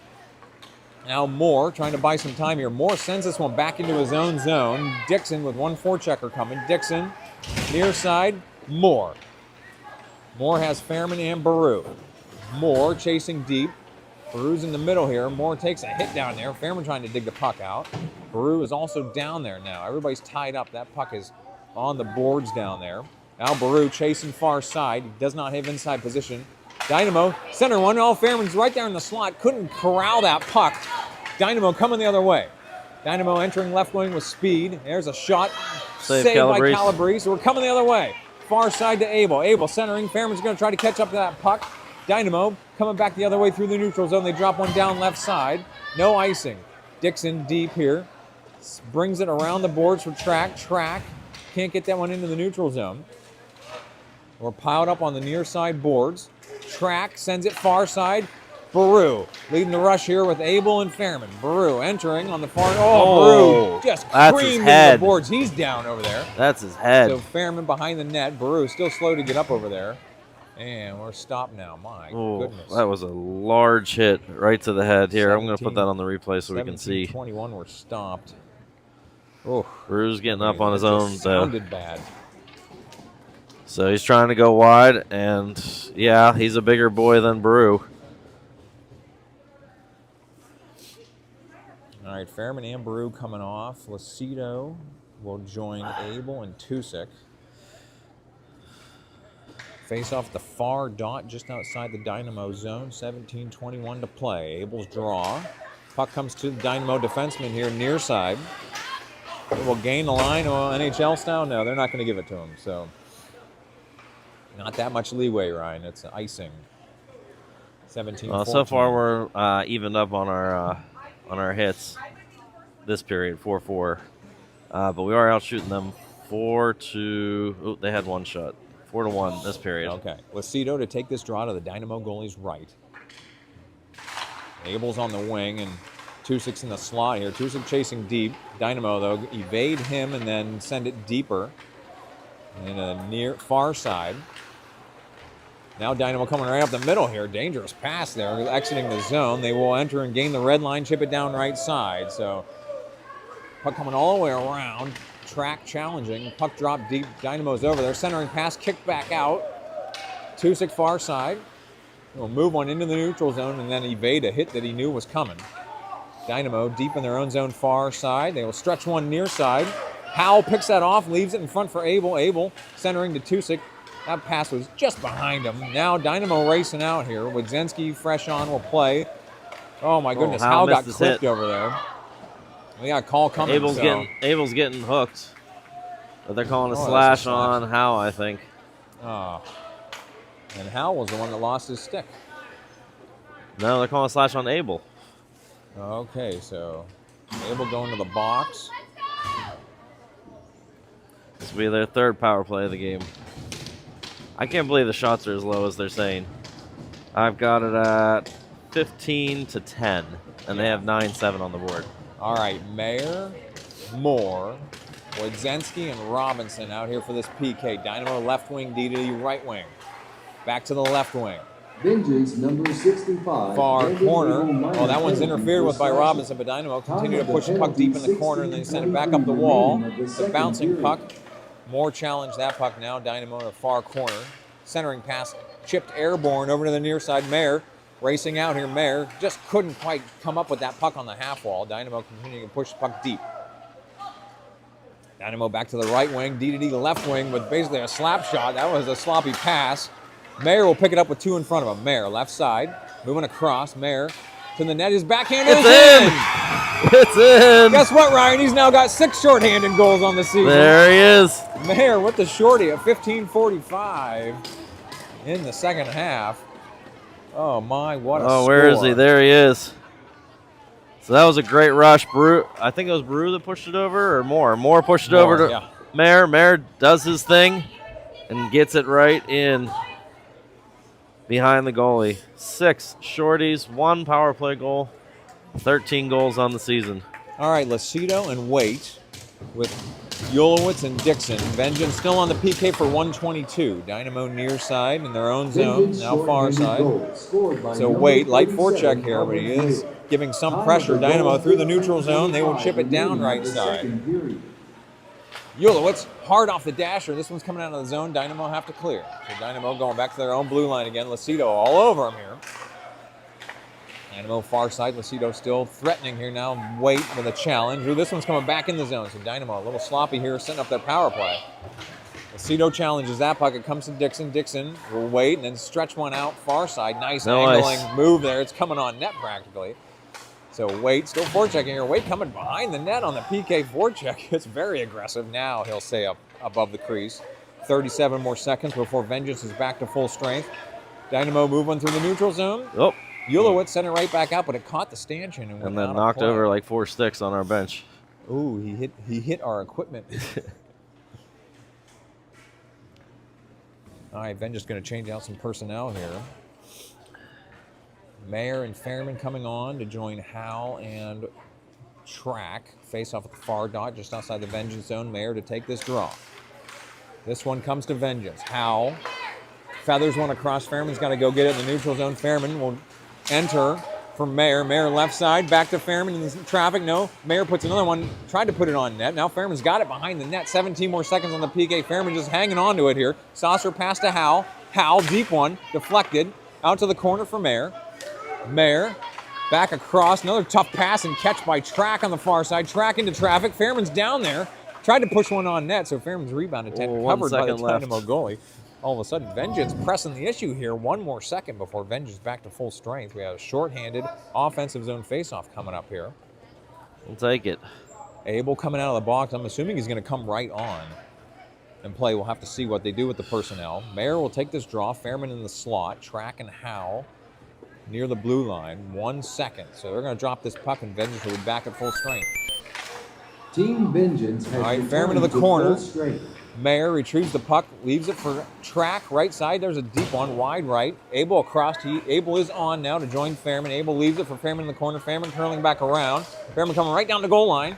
Now Moore trying to buy some time here. Moore sends this one back into his own zone. Dixon with one forechecker coming. Dixon, near side, Moore. Moore has Fairman and Baru. Moore chasing deep. Baru's in the middle here. Moore takes a hit down there. Fairman trying to dig the puck out. Baru is also down there now. Everybody's tied up. That puck is on the boards down there. Now Baru chasing far side. He does not have inside position. Dynamo, center one. Oh, Fairman's right there in the slot. Couldn't corral that puck. Dynamo coming the other way. Dynamo entering left wing with speed. There's a shot. Saved by Calabrese. We're coming the other way. Far side to Abel. Abel centering. Fairman's going to try to catch up to that puck. Dynamo coming back the other way through the neutral zone. They drop one down left side. No icing. Dixon deep here. Brings it around the boards for Track. Track can't get that one into the neutral zone. We're piled up on the near side boards. Track sends it far side. Baru leading the rush here with Abel and Fairman. Baru entering on the far. Baru just creamed into the boards. He's down over there. That's his head. So Fairman behind the net. Baru still slow to get up over there. And we're stopped now. My goodness. That was a large hit right to the head here. I'm going to put that on the replay so we can see. 21 we're stopped. Baru's getting up on his own. Sounded bad. So he's trying to go wide, and yeah, he's a bigger boy than Baru. All right, Fairman and Baru coming off. Lucido will join Abel and Tusick. Face off the far dot just outside the Dynamo zone. 17:21 to play. Abel's draw. Puck comes to the Dynamo defenseman here near side. It will gain the line. Well, NHL style? No, they're not going to give it to him. So not that much leeway, Ryan. It's icing. 17-14. So far we're evened up on our hits this period, 4-4. But we are out shooting them 4-2. Oh, they had one shot. 4-1 this period. Okay. Lucido to take this draw to the Dynamo goalie's right. Abel's on the wing, and Tusick's in the slot here. Tusick chasing deep. Dynamo, though, evade him and then send it deeper in a near far side. Now Dynamo coming right up the middle here. Dangerous pass there, exiting the zone. They will enter and gain the red line, chip it down right side. So puck coming all the way around. Track challenging. Puck drop deep. Dynamo's over there. Centering pass, kicked back out. Tusick far side. Will move one into the neutral zone and then evade a hit that he knew was coming. Dynamo deep in their own zone far side. They will stretch one near side. Howell picks that off, leaves it in front for Abel. Abel centering to Tusick. That pass was just behind him. Now Dynamo racing out here. Wadzinski fresh on will play. Oh my goodness, Howell got clipped over there. We got a call coming. Abel's getting hooked. But they're calling a slash on Howell, I think. And Howell was the one that lost his stick. No, they're calling a slash on Abel. Okay, so Abel going to the box. This will be their third power play of the game. I can't believe the shots are as low as they're saying. I've got it at 15-10, and they have 9-7 on the board. All right, Mayer, Moore, Wadzinski, and Robinson out here for this PK. Dynamo left wing, DD right wing. Back to the left wing. Vengeance number 65. Far corner. Oh, that one's interfered with by Robinson, but Dynamo continue to push the puck deep in the corner and then send it back up the wall. The bouncing puck. Moore challenged that puck now. Dynamo in the far corner. Centering pass chipped airborne over to the near side. Mayer racing out here. Mayer just couldn't quite come up with that puck on the half wall. Dynamo continuing to push the puck deep. Dynamo back to the right wing. DDD left wing with basically a slap shot. That was a sloppy pass. Mayer will pick it up with two in front of him. Mayer left side. Moving across. Mayer to the net. His backhand is in! It's in! Guess what, Ryan? He's now got 6 shorthanded goals on the season. There he is. Mayer with the shorty at 15:45 in the second half. Oh, my, what a score. Oh, where is he? There he is. So that was a great rush. I think it was Baru that pushed it over, or Moore. Moore pushed it over to Mayer. Mayer does his thing and gets it right in behind the goalie. 6 shorties, 1 power play goal. 13 goals on the season. All right, Lucido and Waite with Ulowitz and Dixon. Vengeance still on the PK for 122. Dynamo near side in their own zone, Vengeance now far shorthanded side. goal scored by So number Waite, light 37, forecheck here, but he Albert is Mayer. giving some Time pressure. of the goal, Dynamo through the neutral zone. They will 15:25 chip it down remaining right in the side. second period. Ulowitz hard off the dasher. This one's coming out of the zone. Dynamo have to clear. So Dynamo going back to their own blue line again. Lucido all over him here. Dynamo far side. Lucido still threatening here now. Waite with a challenge. Ooh, this one's coming back in the zone. So Dynamo a little sloppy here, setting up their power play. Lucido challenges that puck. It comes to Dixon. Dixon will wait and then stretch one out far side. Nice angling move there. It's coming on net practically. So Waite still forechecking here. Waite coming behind the net on the PK forecheck. It's very aggressive. Now he'll stay up above the crease. 37 more seconds before Vengeance is back to full strength. Dynamo move one through the neutral zone. Oh. Ulowitz sent it right back out, but it caught the stanchion and went then out knocked of play. over like 4 sticks on our bench. Ooh, he hit our equipment. All right, Vengeance going to change out some personnel here. Mayer and Fairman coming on to join Howell and Track. Face off at the far dot just outside the Vengeance zone. Mayer to take this draw. This one comes to Vengeance. Howell feathers one across. Fairman's got to go get it in the neutral zone. Fairman will enter for Mayer. Mayer left side, back to Fairman in the traffic. No, Mayer puts another one, tried to put it on net. Now Fairman's got it behind the net. 17 more seconds on the PK. Fairman just hanging on to it here. Saucer pass to Howell. Howell, deep one, deflected. Out to the corner for Mayer. Mayer back across. Another tough pass and catch by Track on the far side. Track into traffic. Fairman's down there. Tried to push one on net, so Fairman's rebounded. Covered by the Dynamo goalie. All of a sudden, Vengeance pressing the issue here. One more second before Vengeance back to full strength. We have a shorthanded offensive zone faceoff coming up here. We'll take it. Abel coming out of the box. I'm assuming he's going to come right on and play. We'll have to see what they do with the personnel. Mayer will take this draw. Fairman in the slot. Track and Howell near the blue line. 1 second. So they're going to drop this puck, and Vengeance will be back at full strength. Team Vengeance has All right, returned Fairman to the full corner. strength. Mayer retrieves the puck, leaves it for Track, right side. There's a deep one, wide right. Abel across. Abel is on now to join Fairman. Abel leaves it for Fairman in the corner. Fairman curling back around. Fairman coming right down the goal line.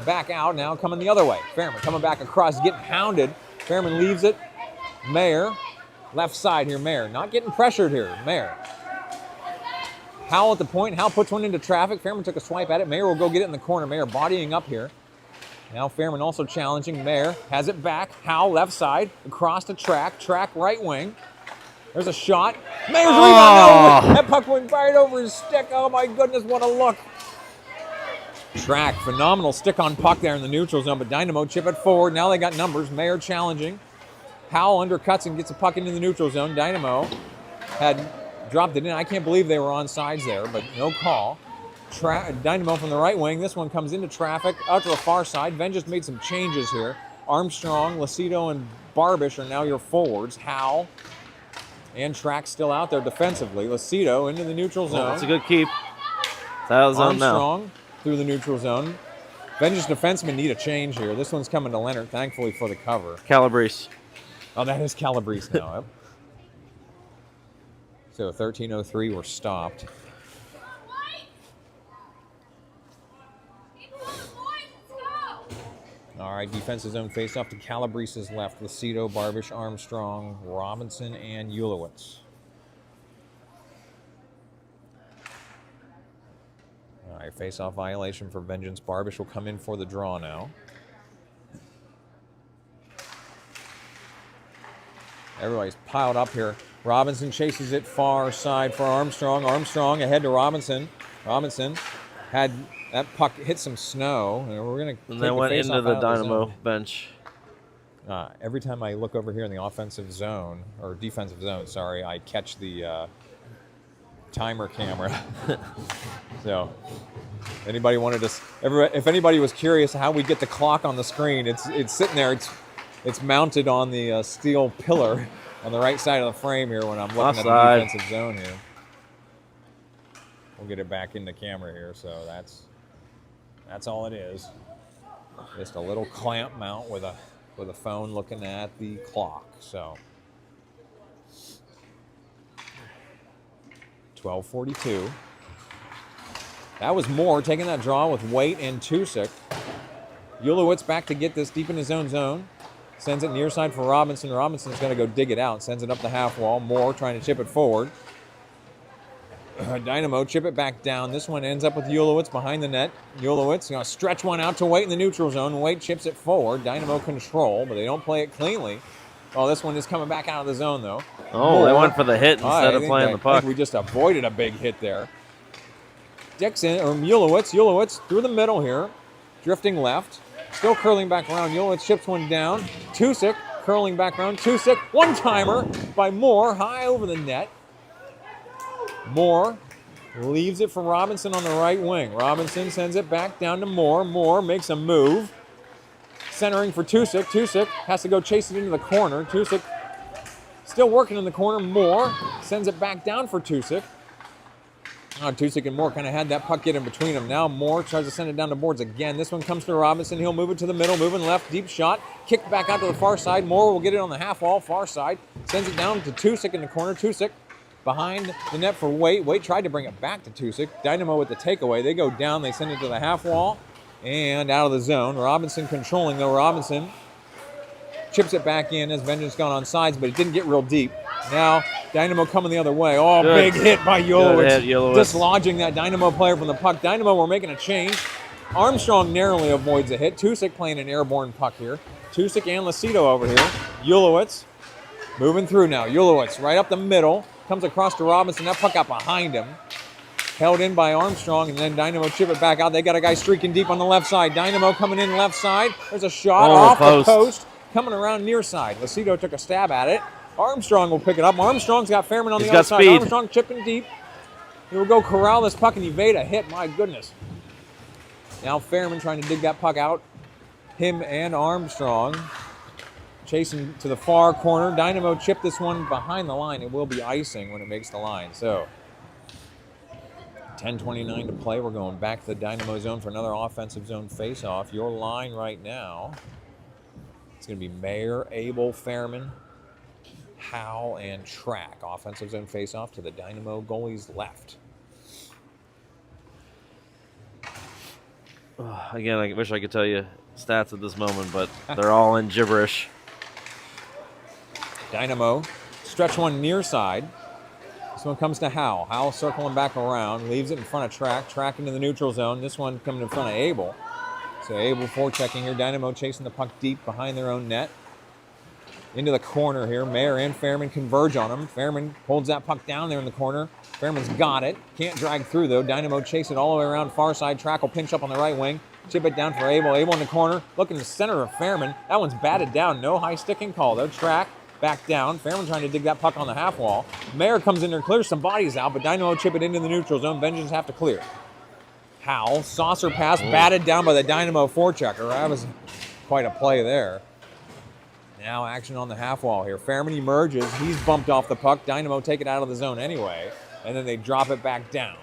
Back out now, coming the other way. Fairman coming back across, getting pounded. Fairman leaves it. Mayer, left side here, Mayer. Not getting pressured here, Mayer. Howell at the point. Howell puts one into traffic. Fairman took a swipe at it. Mayer will go get it in the corner. Mayer bodying up here. Now Fairman also challenging. Mayer has it back. Howell left side. Across to Track. Track right wing. There's a shot. Mayer's rebound. No, that puck went right over his stick. Oh my goodness, what a look. Track, phenomenal stick on puck there in the neutral zone, but Dynamo chip it forward. Now they got numbers. Mayer challenging. Howell undercuts and gets a puck into the neutral zone. Dynamo had dropped it in. I can't believe they were on sides there, but no call. Dynamo from the right wing. This one comes into traffic, out to the far side. Vengeance made some changes here. Armstrong, Lucido, and Barbish are now your forwards. Howell and Track still out there defensively. Lucido into the neutral zone. That's a good keep. It's out of the zone now. Armstrong through the neutral zone. Vengeance defensemen need a change here. This one's coming to Leonard, thankfully for the cover. Calabrese. Oh, that is Calabrese now. Yep. So 13:03, we're stopped. All right, defensive zone face-off to Calabrese's left. Lucido, Barbish, Armstrong, Robinson, and Ulowitz. All right, face-off violation for Vengeance. Barbish will come in for the draw now. Everybody's piled up here. Robinson chases it far side for Armstrong. Armstrong ahead to Robinson. Robinson had that puck hit some snow, and we're going to. And then went into the Dynamo bench. Every time I look over here in the offensive zone or defensive zone, sorry, I catch the timer camera. So, anybody wanted to? If anybody was curious how we get the clock on the screen, it's sitting there. It's mounted on the steel pillar on the right side of the frame here when I'm looking at the defensive zone here. We'll get it back in the camera here, so that's all it is. Just a little clamp mount with a phone looking at the clock. So 12:42. That was Moore taking that draw with Waite and Tusick. Ulowitz back to get this deep in his own zone. Sends it near side for Robinson. Robinson's going to go dig it out. Sends it up the half wall. Moore trying to chip it forward. Dynamo chip it back down. This one ends up with Ulowitz behind the net. Ulowitz going to stretch one out to Waite in the neutral zone. Waite chips it forward. Dynamo control, but they don't play it cleanly. Oh, this one is coming back out of the zone, though. Oh, Moore. they went for the hit instead of playing the puck. I think we just avoided a big hit there. Dixon, or Ulowitz through the middle here. Drifting left. Still curling back around. Ulowitz chips one down. Tusick curling back around. Tusick, one-timer by Moore, high over the net. Moore leaves it for Robinson on the right wing. Robinson sends it back down to Moore. Moore makes a move. Centering for Tusick. Tusick has to go chase it into the corner. Tusick still working in the corner. Moore sends it back down for Tusick. Tusick and Moore kind of had that puck get in between them. Now Moore tries to send it down the boards again. This one comes to Robinson. He'll move it to the middle, moving left, deep shot. Kicked back out to the far side. Moore will get it on the half wall, far side. Sends it down to Tusick in the corner. Tusick behind the net for Waite. Waite tried to bring it back to Tusick. Dynamo with the takeaway. They go down. They send it to the half wall and out of the zone. Robinson controlling, though. Robinson chips it back in as Vengeance gone on sides, but it didn't get real deep. Now, Dynamo coming the other way. Oh, Good. big hit by Ulowitz. Ulowitz. Dislodging that Dynamo player from the puck. Dynamo were making a change. Armstrong narrowly avoids a hit. Tusick playing an airborne puck here. Tusick and Lacido over here. Ulowitz moving through now. Ulowitz right up the middle. Comes across to Robinson. That puck out behind him. Held in by Armstrong, and then Dynamo chip it back out. They got a guy streaking deep on the left side. Dynamo coming in left side. There's a shot off the post. Coming around near side. Lacido took a stab at it. Armstrong will pick it up. Armstrong's got Fairman on the other side. Armstrong chipping deep. He will go corral this puck and evade a hit. My goodness. Now Fairman trying to dig that puck out. Him and Armstrong chasing to the far corner. Dynamo chipped this one behind the line. It will be icing when it makes the line. So 10:29 to play. We're going back to the Dynamo zone for another offensive zone face-off. Your line right now, it's going to be Mayer, Abel, Fairman, Howe, and Track. Offensive zone face-off to the Dynamo goalie's left. Again, I wish I could tell you stats at this moment, but they're all in gibberish. Dynamo stretch one near side. This one comes to Howe. Howe circling back around, leaves it in front of Track. Track into the neutral zone. This one coming in front of Abel. So Abel forechecking here. Dynamo chasing the puck deep behind their own net. Into the corner here. Mayer and Fairman converge on him. Fairman holds that puck down there in the corner. Fairman's got it. Can't drag through, though. Dynamo chase it all the way around far side. Track will pinch up on the right wing. Chip it down for Abel. Abel in the corner. Looking to the center of Fairman. That one's batted down. No high sticking call, though. Track back down. Fairman trying to dig that puck on the half wall. Mayer comes in there, clears some bodies out, but Dynamo chip it into the neutral zone. Vengeance have to clear. Howell, saucer pass, batted down by the Dynamo forechecker. That was quite a play there. Now action on the half wall here. Fairman emerges. He's bumped off the puck. Dynamo take it out of the zone anyway, and then they drop it back down.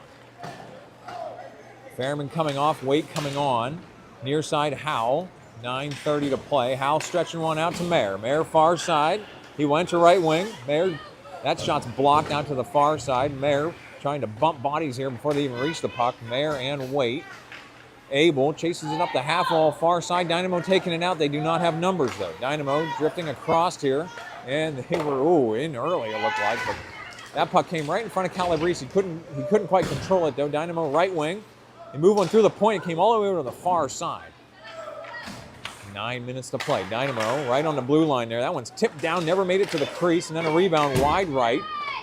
Fairman coming off, Waite coming on. Near side, Howell. 9:30 to play. Howell stretching one out to Mayer. Mayer far side. He went to right wing. Mayer, that shot's blocked out to the far side. Mayer trying to bump bodies here before they even reach the puck. Mayer and Waite. Abel chases it up the half wall far side. Dynamo taking it out. They do not have numbers, though. Dynamo drifting across here. And they were, in early, it looked like. But that puck came right in front of Calabrese. He couldn't quite control it, though. Dynamo right wing. They move on through the point. It came all the way over to the far side. 9 minutes to play. Dynamo right on the blue line there. That one's tipped down, never made it to the crease, and then a rebound wide right.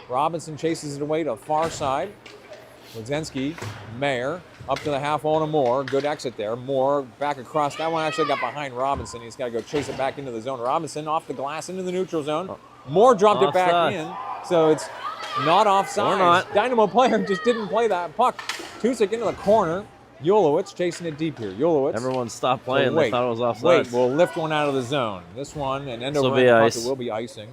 Robinson chases it away to the far side. Wadzinski, Mayer, up to the half wall to Moore. Good exit there. Moore back across. That one actually got behind Robinson. He's got to go chase it back into the zone. Robinson off the glass into the neutral zone. Moore dropped it back in, so it's not offside. Or not. Dynamo player just didn't play that puck. Tusick into the corner. Ulowitz chasing it deep here. Ulowitz. Everyone stopped playing. They thought it was offside. Wait, we'll lift one out of the zone. This one, and end over be the puck, ice. it will be icing.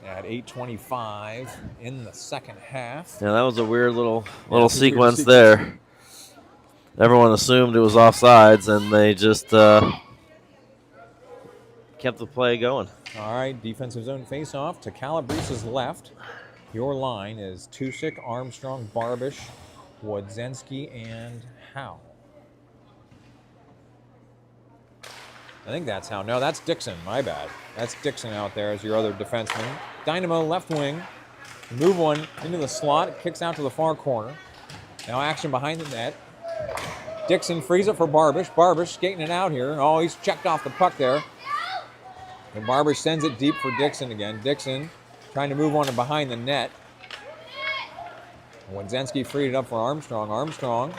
At 8:25 in the second half. Yeah, that was a weird little sequence there. Everyone assumed it was offsides, and they just kept the play going. All right, defensive zone face-off to Calabrese's left. Your line is Tusick, Armstrong, Barbish, Wodzinski and Howe. I think that's Howe. No, that's Dixon. My bad. That's Dixon out there as your other defenseman. Dynamo left wing. Move one into the slot. Kicks out to the far corner. Now action behind the net. Dixon frees it for Barbish. Barbish skating it out here. Oh, he's checked off the puck there. And Barbish sends it deep for Dixon again. Dixon trying to move on to behind the net. Wodzinski freed it up for Armstrong. Armstrong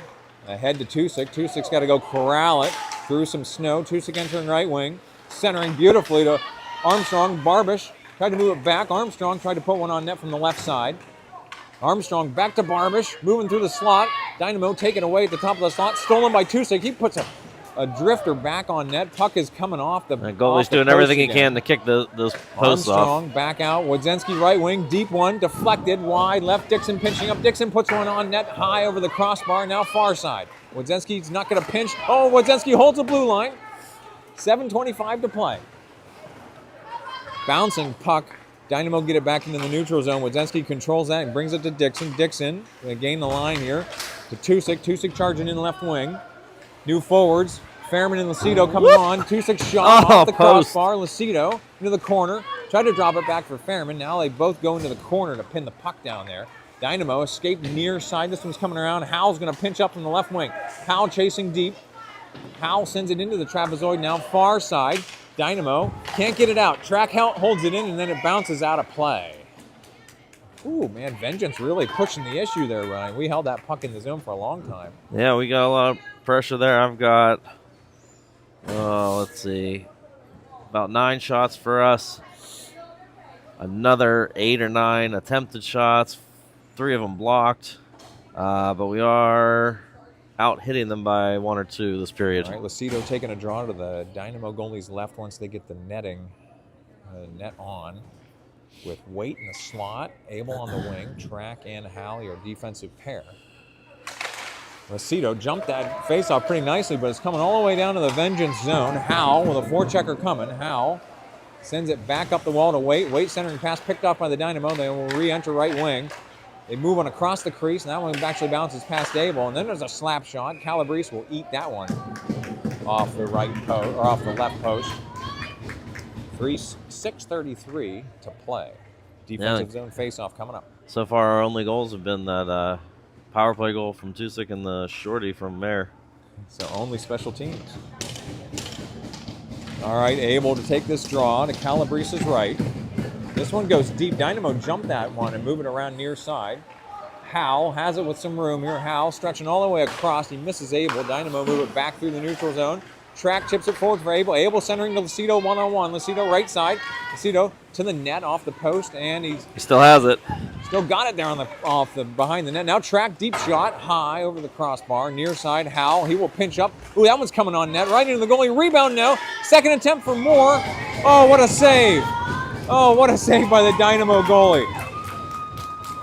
ahead to Tusick. Tusick's got to go corral it through some snow. Tusick entering right wing. Centering beautifully to Armstrong. Barbish tried to move it back. Armstrong tried to put one on net from the left side. Armstrong back to Barbish, moving through the slot. Dynamo taken away at the top of the slot. Stolen by Tusick. He puts a drifter back on net. Puck is coming off the goalie's doing everything he can to kick those posts off. Armstrong back out. Wodzinski right wing. Deep one. Deflected. Wide left. Dixon pinching up. Dixon puts one on net high over the crossbar. Now far side. Wodzinski's not going to pinch. Oh, Wodzinski holds the blue line. 7:25 to play. Bouncing puck. Dynamo get it back into the neutral zone. Wodzinski controls that and brings it to Dixon. Dixon going to gain the line here to Tusick. Tusick charging in left wing. New forwards. Fairman and Lucido coming on. Tusick shot off the crossbar. Lucido into the corner. Tried to drop it back for Fairman. Now they both go into the corner to pin the puck down there. Dynamo escaped near side. This one's coming around. Howell's going to pinch up from the left wing. Howell chasing deep. Howell sends it into the trapezoid. Now far side. Dynamo can't get it out. Track holds it in, and then it bounces out of play. Ooh, man, Vengeance really pushing the issue there, Ryan. We held that puck in the zone for a long time. Yeah, we got a lot of pressure there. I've got, let's see, about 9 shots for us. Another 8 or 9 attempted shots. 3 of them blocked. But we are out hitting them by 1 or 2 this period. All right, Lucido taking a draw to the Dynamo goalie's left once they get the net on. With Waite in the slot, Abel on the wing, Track and Halley are defensive pair. Lucido jumped that faceoff pretty nicely, but it's coming all the way down to the Vengeance zone. Howe with a forechecker coming. Howe sends it back up the wall to Waite. Waite centering pass picked off by the Dynamo. They will re-enter right wing. They move on across the crease, and that one actually bounces past Abel. And then there's a slap shot. Calabrese will eat that one off the right post or off the left post. 6:33 to play. Defensive zone faceoff coming up. So far, our only goals have been that power play goal from Tusick and the shorty from Mayer. So only special teams. All right, able to take this draw to Calabrese's right. This one goes deep. Dynamo jumped that one and move it around near side. Howe has it with some room here. Howe stretching all the way across. He misses Abel. Dynamo move it back through the neutral zone. Track chips it forward for Abel. Abel centering to Lucido one-on-one. Lucido right side. Lucido to the net off the post, and he still has it. Still got it there behind the net. Now Track deep shot high over the crossbar. Near side Howe. He will pinch up. Ooh, that one's coming on net. Right into the goalie. Rebound now. Second attempt for Moore. Oh, what a save. Oh, what a save by the Dynamo goalie.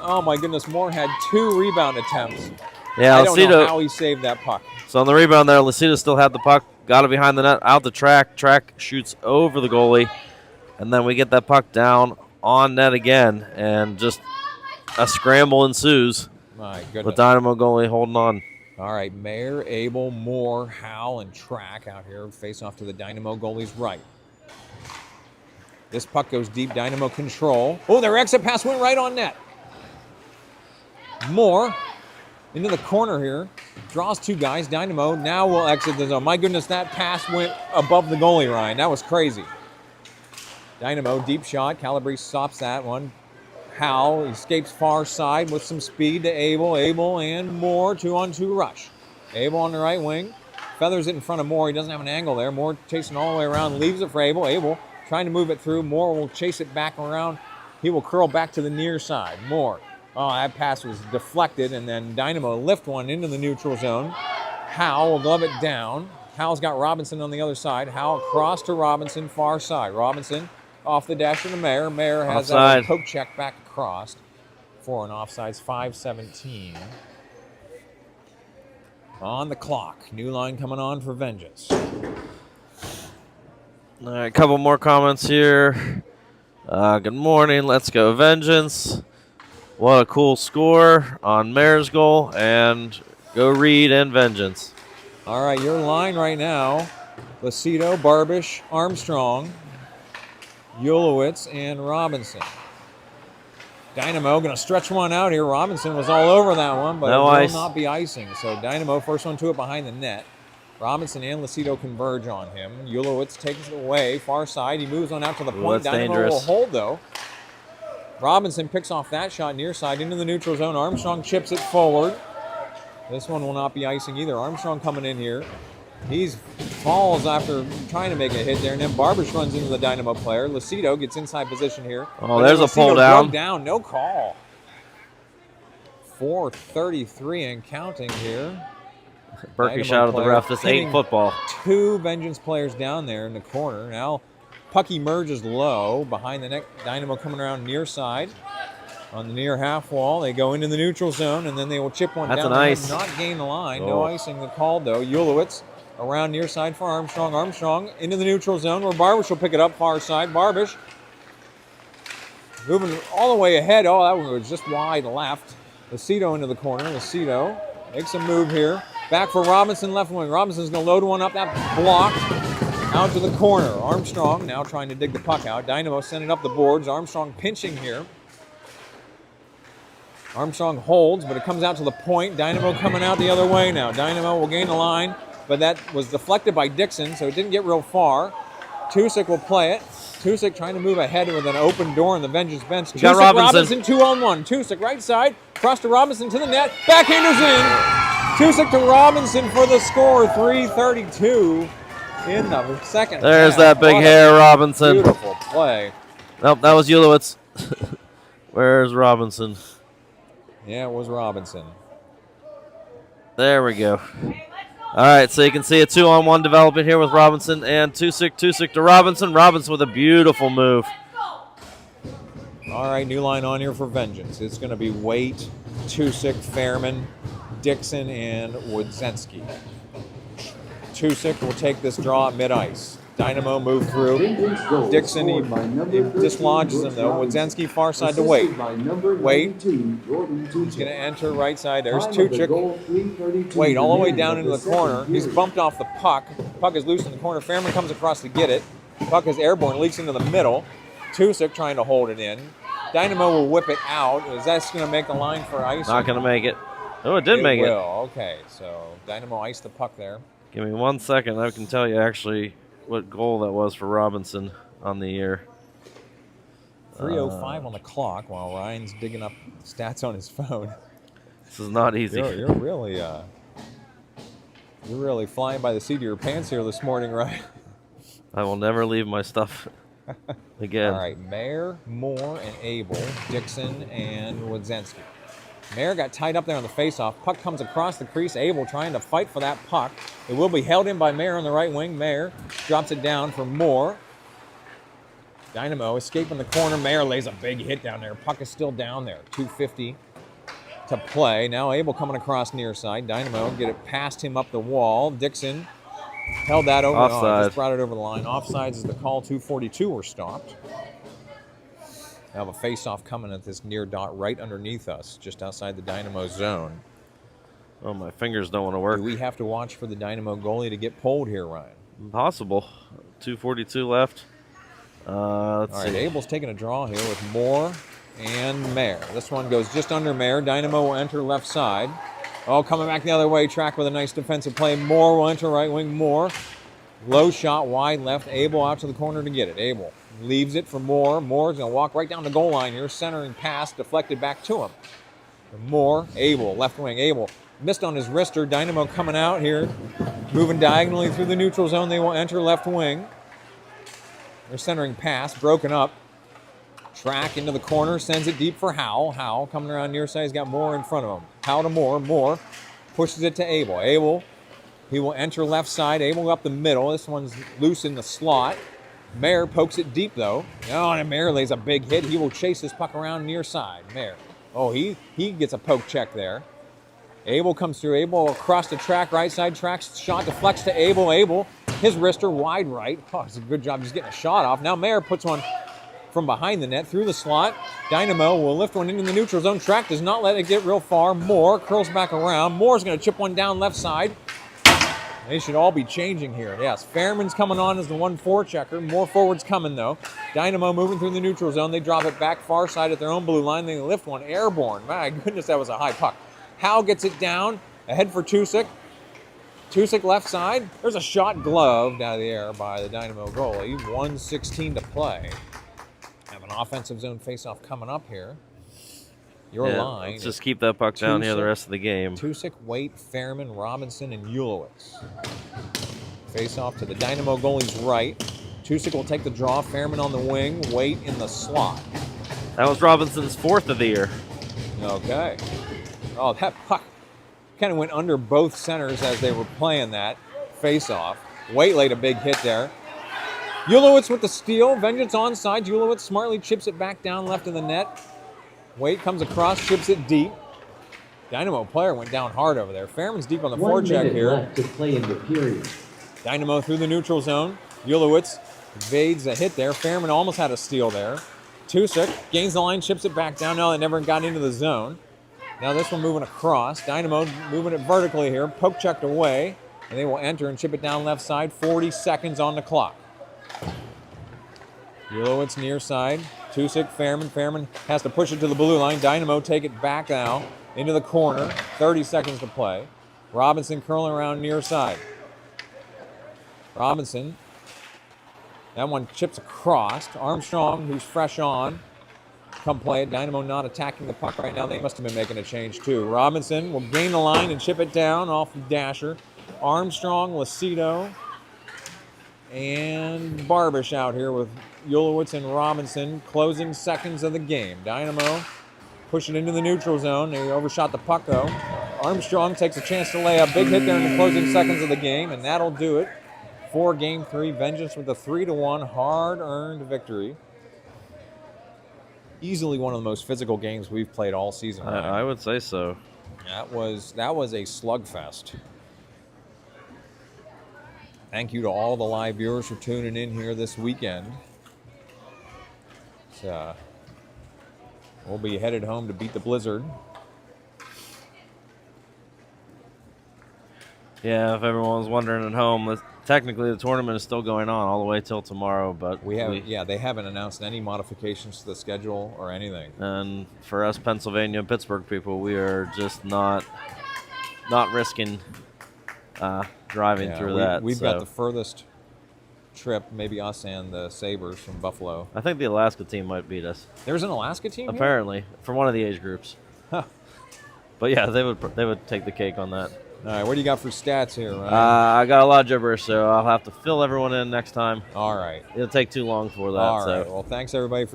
Oh, my goodness. Moore had 2 rebound attempts. Yeah, I don't know how he saved that puck. So on the rebound there, Lucido still had the puck. Got it behind the net, out the track. Track shoots over the goalie. And then we get that puck down on net again. And just a scramble ensues. My goodness. With Dynamo goalie holding on. All right, Mayer, Abel, Moore, Howell, and Track out here. Face off to the Dynamo goalie's right. This puck goes deep. Dynamo control. Oh, their exit pass went right on net. Moore into the corner here. Draws 2 guys. Dynamo now will exit the zone. My goodness, that pass went above the goalie, Ryan. That was crazy. Dynamo, deep shot. Calabrese stops that one. Howell escapes far side with some speed to Abel. Abel and Moore, 2-on-2 rush. Abel on the right wing. Feathers it in front of Moore. He doesn't have an angle there. Moore chasing all the way around. Leaves it for Abel. Abel trying to move it through. Moore will chase it back around. He will curl back to the near side. Moore. Oh, that pass was deflected, and then Dynamo lift one into the neutral zone. Howe will glove it down. Howe's got Robinson on the other side. Howe across to Robinson, far side. Robinson off the dasher to Mayer. Mayer has that poke check back across for an offsides. 5:17 on the clock. New line coming on for Vengeance. All right, a couple more comments here. Good morning. Let's go Vengeance. What a cool score on Mayor's goal, and go Reed and Vengeance. All right, your line right now, Lucido, Barbish, Armstrong, Ulowitz, and Robinson. Dynamo going to stretch one out here. Robinson was all over that one, but No it will ice. not be icing. So Dynamo, first one to it behind the net. Robinson and Lucido converge on him. Ulowitz takes it away, far side. He moves on out to the point. That's Dynamo dangerous. will hold, though. Robinson picks off that shot near side into the neutral zone. Armstrong chips it forward. This one will not be icing either. Armstrong coming in here. He falls after trying to make a hit there, and then Barbish runs into the Dynamo player. Lucido gets inside position here. Oh, But there's a Lucido pull down. broke down, no call. 4:33 and counting here. Burkish Dynamo out of the player ref. This ain't hitting football. Two Vengeance players down there in the corner. Now puck emerges low behind the net. Dynamo coming around near side on the near half wall. They go into the neutral zone, and then they will chip one That's down. an They ice. have not gain the line. Oh. No icing the called, though. Ulowitz around near side for Armstrong. Armstrong into the neutral zone where Barbish will pick it up far side. Barbish moving all the way ahead. Oh, that one was just wide left. Lucido into the corner. Lucido makes a move here. Back for Robinson, left wing. Robinson's going to load one up. That blocked out to the corner. Armstrong now trying to dig the puck out. Dynamo sending up the boards. Armstrong pinching here. Armstrong holds, but it comes out to the point. Dynamo coming out the other way now. Dynamo will gain the line, but that was deflected by Dixon, so it didn't get real far. Tusick will play it. Tusick trying to move ahead with an open door in the Vengeance bench. got Tusick, Robinson. 2-on-1. Tusick right side, cross to Robinson to the net. Backhanders in. Tusick to Robinson for the score. 3:32 in the second There's half. that big What a hair, Robinson. Beautiful play. Nope, that was Ulowitz. Where's Robinson? Yeah, it was Robinson. There we go. All right, so you can see a 2-on-1 development here with Robinson and Tusick. Tusick to Robinson. Robinson with a beautiful move. All right, new line on here for Vengeance. It's going to be Waite, Tusick, Fairman, Dixon, and Wodzinski. Tusick will take this draw at mid-ice. Dynamo move through. Vengeance goal Dixon, he scored by number 13, dislodges him, though. Brooks Wodzinski far side to assisted Waite. by number Waite. 92, Jordan He's going Tuchel. to enter right side. There's Time of the Tuchik. goal, 3:32 Waite all the way remaining down of into the second corner. He's period. bumped off the puck. Puck is loose in the corner. Fairman comes across to get it. Puck is airborne, leaks into the middle. Tusick trying to hold it in. Dynamo will whip it out. Is that going to make the line for ice? Not going to make it. Oh, it did make it. Will. Okay, so Dynamo iced the puck there. Give me 1 second. I can tell you actually what goal that was for Robinson on the year. 3:05 on the clock while Ryan's digging up stats on his phone. This is not easy. You're really flying by the seat of your pants here this morning, Ryan. I will never leave my stuff again. All right, Mayer, Moore, and Abel, Dixon, and Wodzinski. Mayer got tied up there on the faceoff. Puck comes across the crease. Abel trying to fight for that puck. It will be held in by Mayer on the right wing. Mayer drops it down for Moore. Dynamo escaping the corner. Mayer lays a big hit down there. Puck is still down there. 2:50 to play. Now Abel coming across near side. Dynamo get it past him up the wall. Dixon held that over. Offside. Just brought it over the line. Offsides is the call. 2:42 were stopped. We have a face-off coming at this near dot right underneath us, just outside the Dynamo zone. Oh, my fingers don't want to work. Do we have to watch for the Dynamo goalie to get pulled here, Ryan? Impossible. 2:42 left. Let's All right, see. Abel's taking a draw here with Moore and Mayer. This one goes just under Mayer. Dynamo will enter left side. Oh, coming back the other way. Track with a nice defensive play. Moore will enter right wing. Moore. Low shot, wide left. Abel out to the corner to get it. Abel leaves it for Moore. Moore's going to walk right down the goal line here. Centering pass deflected back to him. Moore, Abel, left wing. Abel missed on his wrister. Dynamo coming out here. Moving diagonally through the neutral zone. They will enter left wing. Their centering pass broken up. Track into the corner. Sends it deep for Howell. Howell coming around near side. He's got Moore in front of him. Howell to Moore. Moore pushes it to Abel. Abel. He will enter left side. Abel up the middle. This one's loose in the slot. Mayer pokes it deep, though. Oh, and Mayer lays a big hit. He will chase this puck around near side. Mayer. Oh, he gets a poke check there. Abel comes through. Abel across the track, right side. Tracks shot deflects to Abel. Abel, his wrister wide right. Oh, it's a good job just getting a shot off. Now Mayer puts one from behind the net through the slot. Dynamo will lift one into the neutral zone. Track does not let it get real far. Moore curls back around. Moore's going to chip one down left side. They should all be changing here. Yes, Fairman's coming on as the 1-4 checker. More forwards coming, though. Dynamo moving through the neutral zone. They drop it back far side at their own blue line. They lift one airborne. My goodness, that was a high puck. Howe gets it down. Ahead for Tusick. Tusick left side. There's a shot gloved out of the air by the Dynamo goalie. 1:16 to play. Have an offensive zone faceoff coming up here. Your line. Let's just keep that puck down here the rest of the game. Tusick, Waite, Fairman, Robinson, and Ulowitz. Face off to the Dynamo goalie's right. Tusick will take the draw. Fairman on the wing. Waite in the slot. That was Robinson's 4th of the year. Okay. Oh, that puck kind of went under both centers as they were playing that face off. Waite laid a big hit there. Ulowitz with the steal. Vengeance onside. Ulowitz smartly chips it back down left of the net. Waite comes across, chips it deep. Dynamo player went down hard over there. Fairman's deep on the 1 forecheck minute here. left to play in the period. Dynamo through the neutral zone. Ulowitz evades a hit there. Fairman almost had a steal there. Tusick gains the line, chips it back down. No, it never got into the zone. Now this one moving across. Dynamo moving it vertically here. Poke checked away. And they will enter and chip it down left side. 40 seconds on the clock. Ulowitz near side. Tusick, Fairman. Fairman has to push it to the blue line. Dynamo take it back now into the corner. 30 seconds to play. Robinson curling around near side. Robinson. That one chips across. Armstrong, who's fresh on. Come play it. Dynamo not attacking the puck right now. They must have been making a change too. Robinson will gain the line and chip it down off of Dasher. Armstrong, Lucido, and Barbish out here with Ulowitz and Robinson. Closing seconds of the game. Dynamo push it into the neutral zone. They overshot the puck though. Armstrong takes a chance to lay a big hit there in the closing seconds of the game, and that'll do it for Game 3. Vengeance with a 3-1 hard-earned victory. Easily one of the most physical games we've played all season. I would say so. That was a slugfest. Thank you to all the live viewers for tuning in here this weekend. We'll be headed home to beat the Blizzard. Yeah, if everyone was wondering at home, technically the tournament is still going on all the way till tomorrow, but they haven't announced any modifications to the schedule or anything. And for us Pennsylvania and Pittsburgh people, we are just not risking driving through that. We've got the furthest trip, maybe us and the Sabres from Buffalo. I think the Alaska team might beat us. There's an Alaska team here? Apparently, for one of the age groups. Huh. But yeah, they would take the cake on that. All right, what do you got for stats here, Ryan? I got a lot of gibberish, so I'll have to fill everyone in next time. All right. It'll take too long for that. All right. Well, thanks everybody for